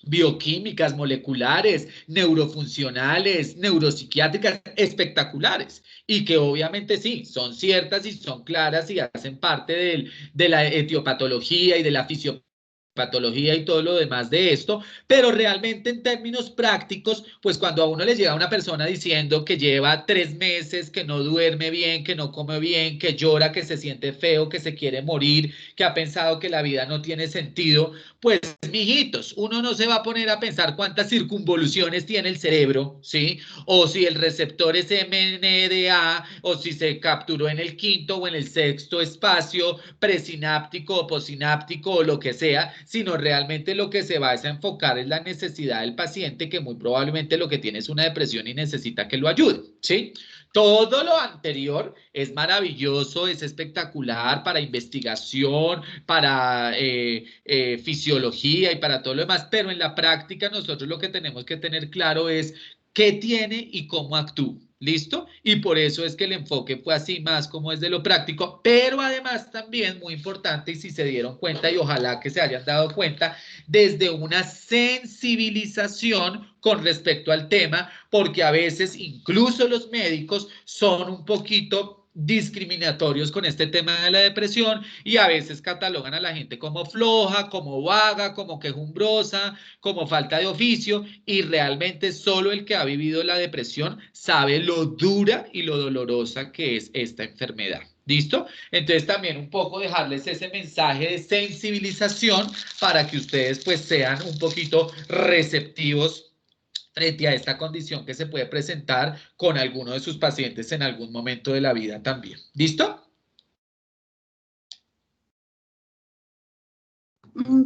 Speaker 1: bioquímicas, moleculares, neurofuncionales, neuropsiquiátricas espectaculares y que obviamente sí, son ciertas y son claras y hacen parte de la etiopatología y de la fisiopatología y todo lo demás de esto, pero realmente en términos prácticos, pues cuando a uno le llega una persona diciendo que lleva 3 meses, que no duerme bien, que no come bien, que llora, que se siente feo, que se quiere morir, que ha pensado que la vida no tiene sentido, pues mijitos, uno no se va a poner a pensar cuántas circunvoluciones tiene el cerebro, ¿sí? O si el receptor es MNDA, o si se capturó en el quinto o en el sexto espacio presináptico o postsináptico o lo que sea, sino realmente lo que se va es a enfocar en la necesidad del paciente, que muy probablemente lo que tiene es una depresión y necesita que lo ayude, ¿sí? Todo lo anterior es maravilloso, es espectacular para investigación, para fisiología y para todo lo demás, pero en la práctica nosotros lo que tenemos que tener claro es qué tiene y cómo actúa. ¿Listo? Y por eso es que el enfoque fue así más como es de lo práctico, pero además también muy importante, y si se dieron cuenta y ojalá que se hayan dado cuenta, desde una sensibilización con respecto al tema, porque a veces incluso los médicos son un poquito discriminatorios con este tema de la depresión y a veces catalogan a la gente como floja, como vaga, como quejumbrosa, como falta de oficio, y realmente solo el que ha vivido la depresión sabe lo dura y lo dolorosa que es esta enfermedad. ¿Listo? Entonces también un poco dejarles ese mensaje de sensibilización para que ustedes pues sean un poquito receptivos frente a esta condición que se puede presentar con alguno de sus pacientes en algún momento de la vida también. ¿Listo?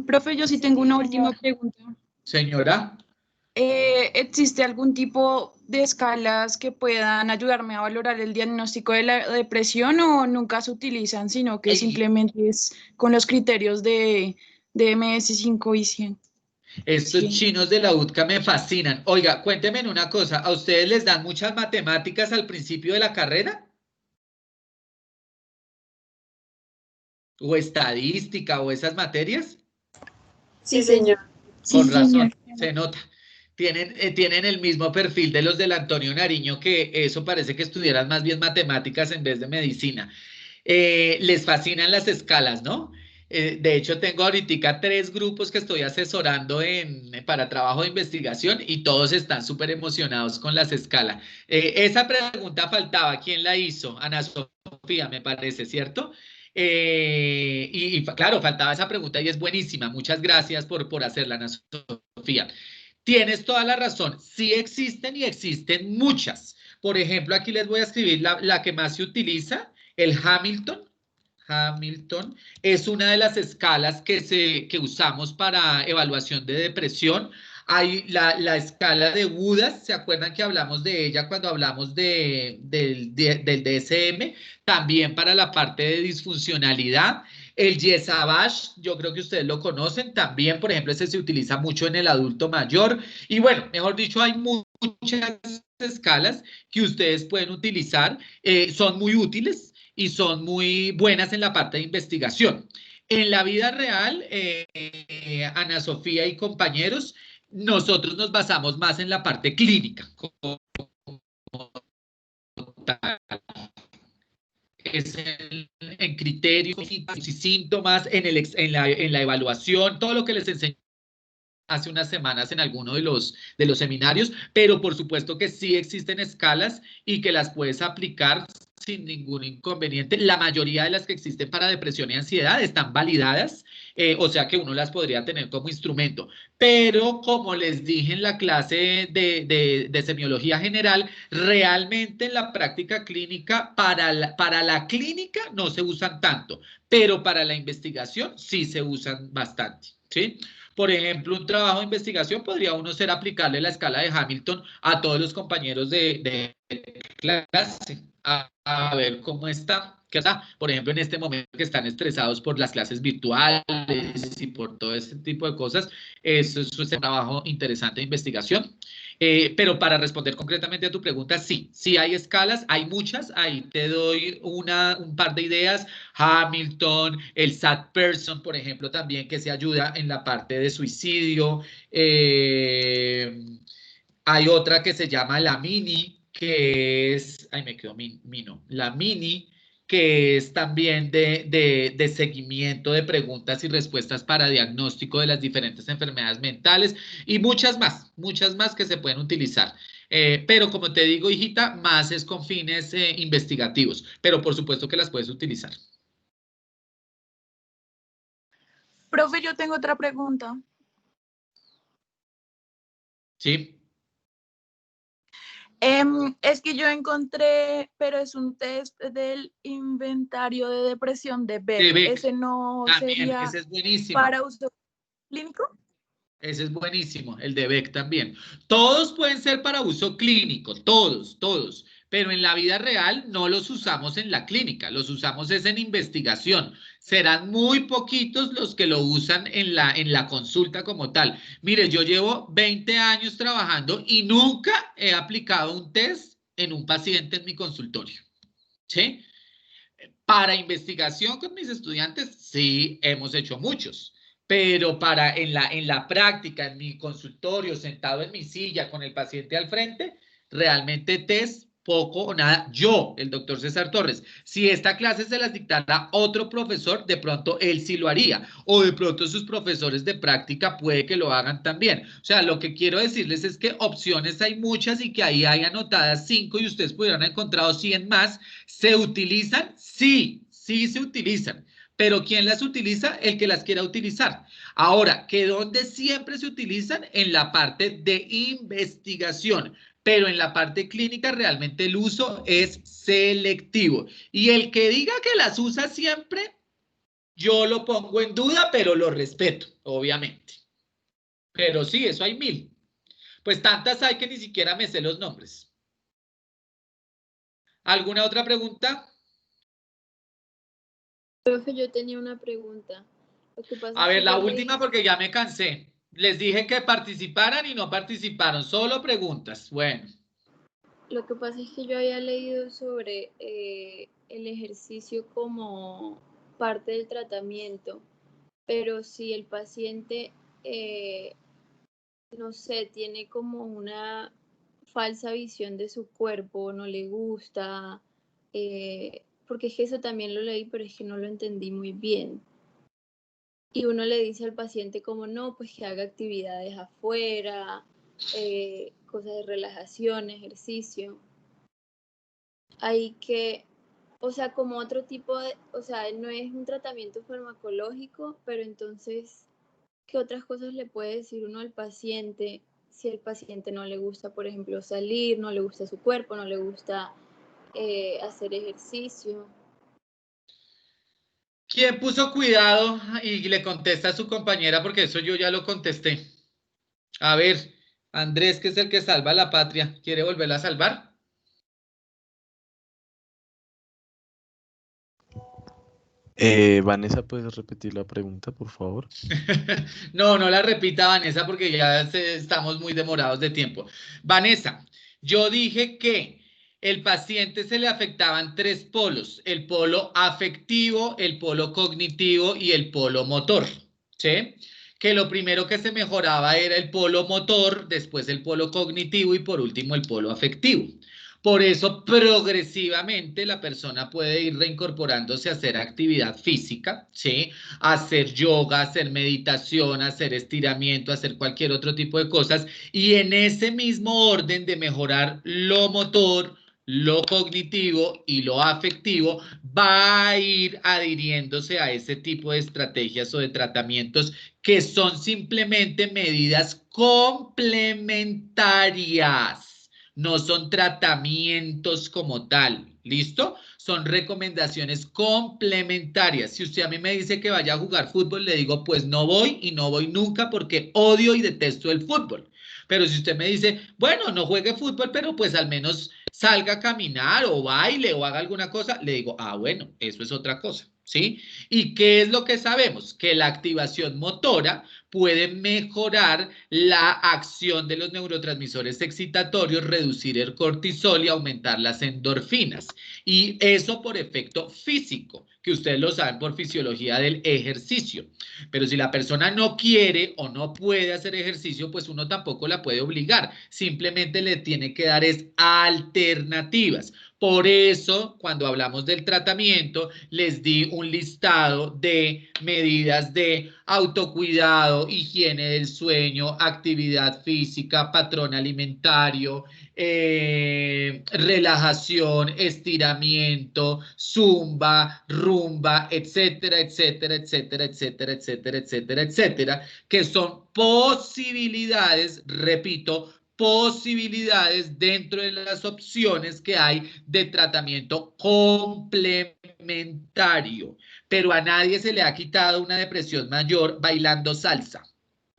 Speaker 2: Profe, yo sí tengo una última pregunta.
Speaker 1: Señora.
Speaker 2: ¿Existe algún tipo de escalas que puedan ayudarme a valorar el diagnóstico de la depresión o nunca se utilizan, sino que simplemente es con los criterios de MS5 y 100?
Speaker 1: Estos chinos de la UTCA me fascinan. Oiga, cuéntenme una cosa, ¿a ustedes les dan muchas matemáticas al principio de la carrera? ¿O estadística o esas materias?
Speaker 3: Sí, señor.
Speaker 1: Con razón, se nota. Tienen el mismo perfil de los del Antonio Nariño, que eso parece que estudiaran más bien matemáticas en vez de medicina. Les fascinan las escalas, ¿no? De hecho, tengo ahorita 3 grupos que estoy asesorando para trabajo de investigación y todos están súper emocionados con las escalas. Esa pregunta faltaba, ¿quién la hizo? Ana Sofía, me parece, ¿cierto? Claro, faltaba esa pregunta y es buenísima. Muchas gracias por hacerla, Ana Sofía. Tienes toda la razón. Sí existen y existen muchas. Por ejemplo, aquí les voy a escribir la que más se utiliza, el Hamilton. Hamilton es una de las escalas que usamos para evaluación de depresión. Hay la escala de Budas, ¿se acuerdan que hablamos de ella cuando hablamos del DSM? También para la parte de disfuncionalidad. El Yesabash, yo creo que ustedes lo conocen, también, por ejemplo, ese se utiliza mucho en el adulto mayor. Y bueno, mejor dicho, hay muchas escalas que ustedes pueden utilizar, son muy útiles y son muy buenas en la parte de investigación. En la vida real, Ana Sofía y compañeros, nosotros nos basamos más en la parte clínica. Es en criterios y síntomas, en la evaluación, todo lo que les enseñé hace unas semanas en alguno de los seminarios, pero por supuesto que sí existen escalas y que las puedes aplicar sin ningún inconveniente. La mayoría de las que existen para depresión y ansiedad están validadas, o sea que uno las podría tener como instrumento. Pero como les dije en la clase de semiología general, realmente en la práctica clínica, para la clínica no se usan tanto, pero para la investigación sí se usan bastante, ¿sí? Por ejemplo, un trabajo de investigación podría uno ser aplicarle la escala de Hamilton a todos los compañeros de clase, a ver cómo está. ¿Qué está? Por ejemplo, en este momento que están estresados por las clases virtuales y por todo este tipo de cosas, eso es un trabajo interesante de investigación. Pero para responder concretamente a tu pregunta, sí hay escalas, hay muchas, ahí te doy un par de ideas. Hamilton, el Sad Person, por ejemplo, también que se ayuda en la parte de suicidio. Hay otra que se llama la Mini, que es, ay, me quedó Mino, la Mini, que es también de seguimiento de preguntas y respuestas para diagnóstico de las diferentes enfermedades mentales y muchas más que se pueden utilizar. Pero como te digo, hijita, más es con fines investigativos, pero por supuesto que las puedes utilizar.
Speaker 2: Profe, yo tengo otra pregunta.
Speaker 1: Sí.
Speaker 2: Es que yo encontré, pero es un test del inventario de depresión de Beck. Ese no
Speaker 1: También,
Speaker 2: sería
Speaker 1: ese es buenísimo.
Speaker 2: para uso clínico?
Speaker 1: Ese es buenísimo, el de Beck también. Todos pueden ser para uso clínico, todos, pero en la vida real no los usamos en la clínica, los usamos es en investigación. Serán muy poquitos los que lo usan en la consulta como tal. Mire, yo llevo 20 años trabajando y nunca he aplicado un test en un paciente en mi consultorio, ¿sí? Para investigación con mis estudiantes, sí, hemos hecho muchos, pero en la práctica, en mi consultorio, sentado en mi silla con el paciente al frente, realmente test poco o nada. Yo, el doctor César Torres, si esta clase se las dictara otro profesor, de pronto él sí lo haría, o de pronto sus profesores de práctica puede que lo hagan también. O sea, lo que quiero decirles es que opciones hay muchas y que ahí hay anotadas 5 y ustedes pudieran haber encontrado 100 más. ¿Se utilizan? Sí, sí se utilizan. Pero ¿quién las utiliza? El que las quiera utilizar. Ahora, ¿que dónde siempre se utilizan? En la parte de investigación. Pero en la parte clínica realmente el uso es selectivo. Y el que diga que las usa siempre, yo lo pongo en duda, pero lo respeto, obviamente. Pero sí, eso hay 1000. Pues tantas hay que ni siquiera me sé los nombres. ¿Alguna otra pregunta?
Speaker 2: Profe, yo tenía una pregunta. Lo que pasa
Speaker 1: A
Speaker 2: es
Speaker 1: ver,
Speaker 2: que
Speaker 1: la
Speaker 2: yo
Speaker 1: última
Speaker 2: leí,
Speaker 1: porque ya me cansé. Les dije que participaran y no participaron, solo preguntas. Bueno,
Speaker 2: lo que pasa es que yo había leído sobre el ejercicio como parte del tratamiento, pero si el paciente, eh, no sé, tiene como una falsa visión de su cuerpo, no le gusta, porque es que eso también lo leí, pero es que no lo entendí muy bien. Y uno le dice al paciente como no, pues que haga actividades afuera, cosas de relajación, ejercicio. Hay que, o sea, como otro tipo de, o sea, no es un tratamiento farmacológico, pero entonces, ¿qué otras cosas le puede decir uno al paciente si el paciente no le gusta, por ejemplo, salir, no le gusta su cuerpo, no le gusta hacer ejercicio?
Speaker 1: ¿quién puso cuidado? Y le contesta a su compañera porque eso yo ya lo contesté. A ver, Andrés, que es el que salva a la patria, ¿quiere volverla a salvar?
Speaker 5: Vanessa, ¿puedes repetir la pregunta, por favor?
Speaker 1: No, no la repita, Vanessa, porque ya estamos muy demorados de tiempo. Vanessa, yo dije que el paciente se le afectaban 3 polos, el polo afectivo, el polo cognitivo y el polo motor, ¿sí? Que lo primero que se mejoraba era el polo motor, después el polo cognitivo y por último el polo afectivo. Por eso, progresivamente, la persona puede ir reincorporándose a hacer actividad física, ¿sí? Hacer yoga, hacer meditación, hacer estiramiento, hacer cualquier otro tipo de cosas. Y en ese mismo orden de mejorar lo motor, lo cognitivo y lo afectivo, va a ir adhiriéndose a ese tipo de estrategias o de tratamientos que son simplemente medidas complementarias. No son tratamientos como tal, ¿listo? Son recomendaciones complementarias. Si usted a mí me dice que vaya a jugar fútbol, le digo, pues no voy y no voy nunca porque odio y detesto el fútbol. Pero si usted me dice, bueno, no juegue fútbol, pero pues al menos salga a caminar o baile o haga alguna cosa, le digo, ah, bueno, eso es otra cosa, ¿sí? ¿Y qué es lo que sabemos? Que la activación motora puede mejorar la acción de los neurotransmisores excitatorios, reducir el cortisol y aumentar las endorfinas. Y eso por efecto físico, que ustedes lo saben por fisiología del ejercicio. Pero si la persona no quiere o no puede hacer ejercicio, pues uno tampoco la puede obligar. Simplemente le tiene que dar es alternativas. Por eso, cuando hablamos del tratamiento, les di un listado de medidas de autocuidado, higiene del sueño, actividad física, patrón alimentario, relajación, estiramiento, zumba, rumba, etcétera, etcétera, etcétera, etcétera, etcétera, etcétera, etcétera, que son posibilidades, repito, posibilidades dentro de las opciones que hay de tratamiento complementario. Pero a nadie se le ha quitado una depresión mayor bailando salsa.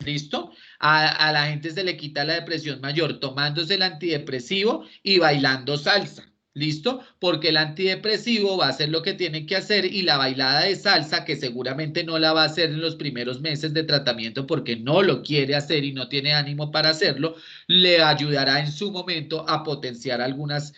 Speaker 1: ¿Listo? A la gente se le quita la depresión mayor tomándose el antidepresivo y bailando salsa. ¿Listo? Porque el antidepresivo va a hacer lo que tiene que hacer y la bailada de salsa, que seguramente no la va a hacer en los primeros meses de tratamiento porque no lo quiere hacer y no tiene ánimo para hacerlo, le ayudará en su momento a potenciar algunas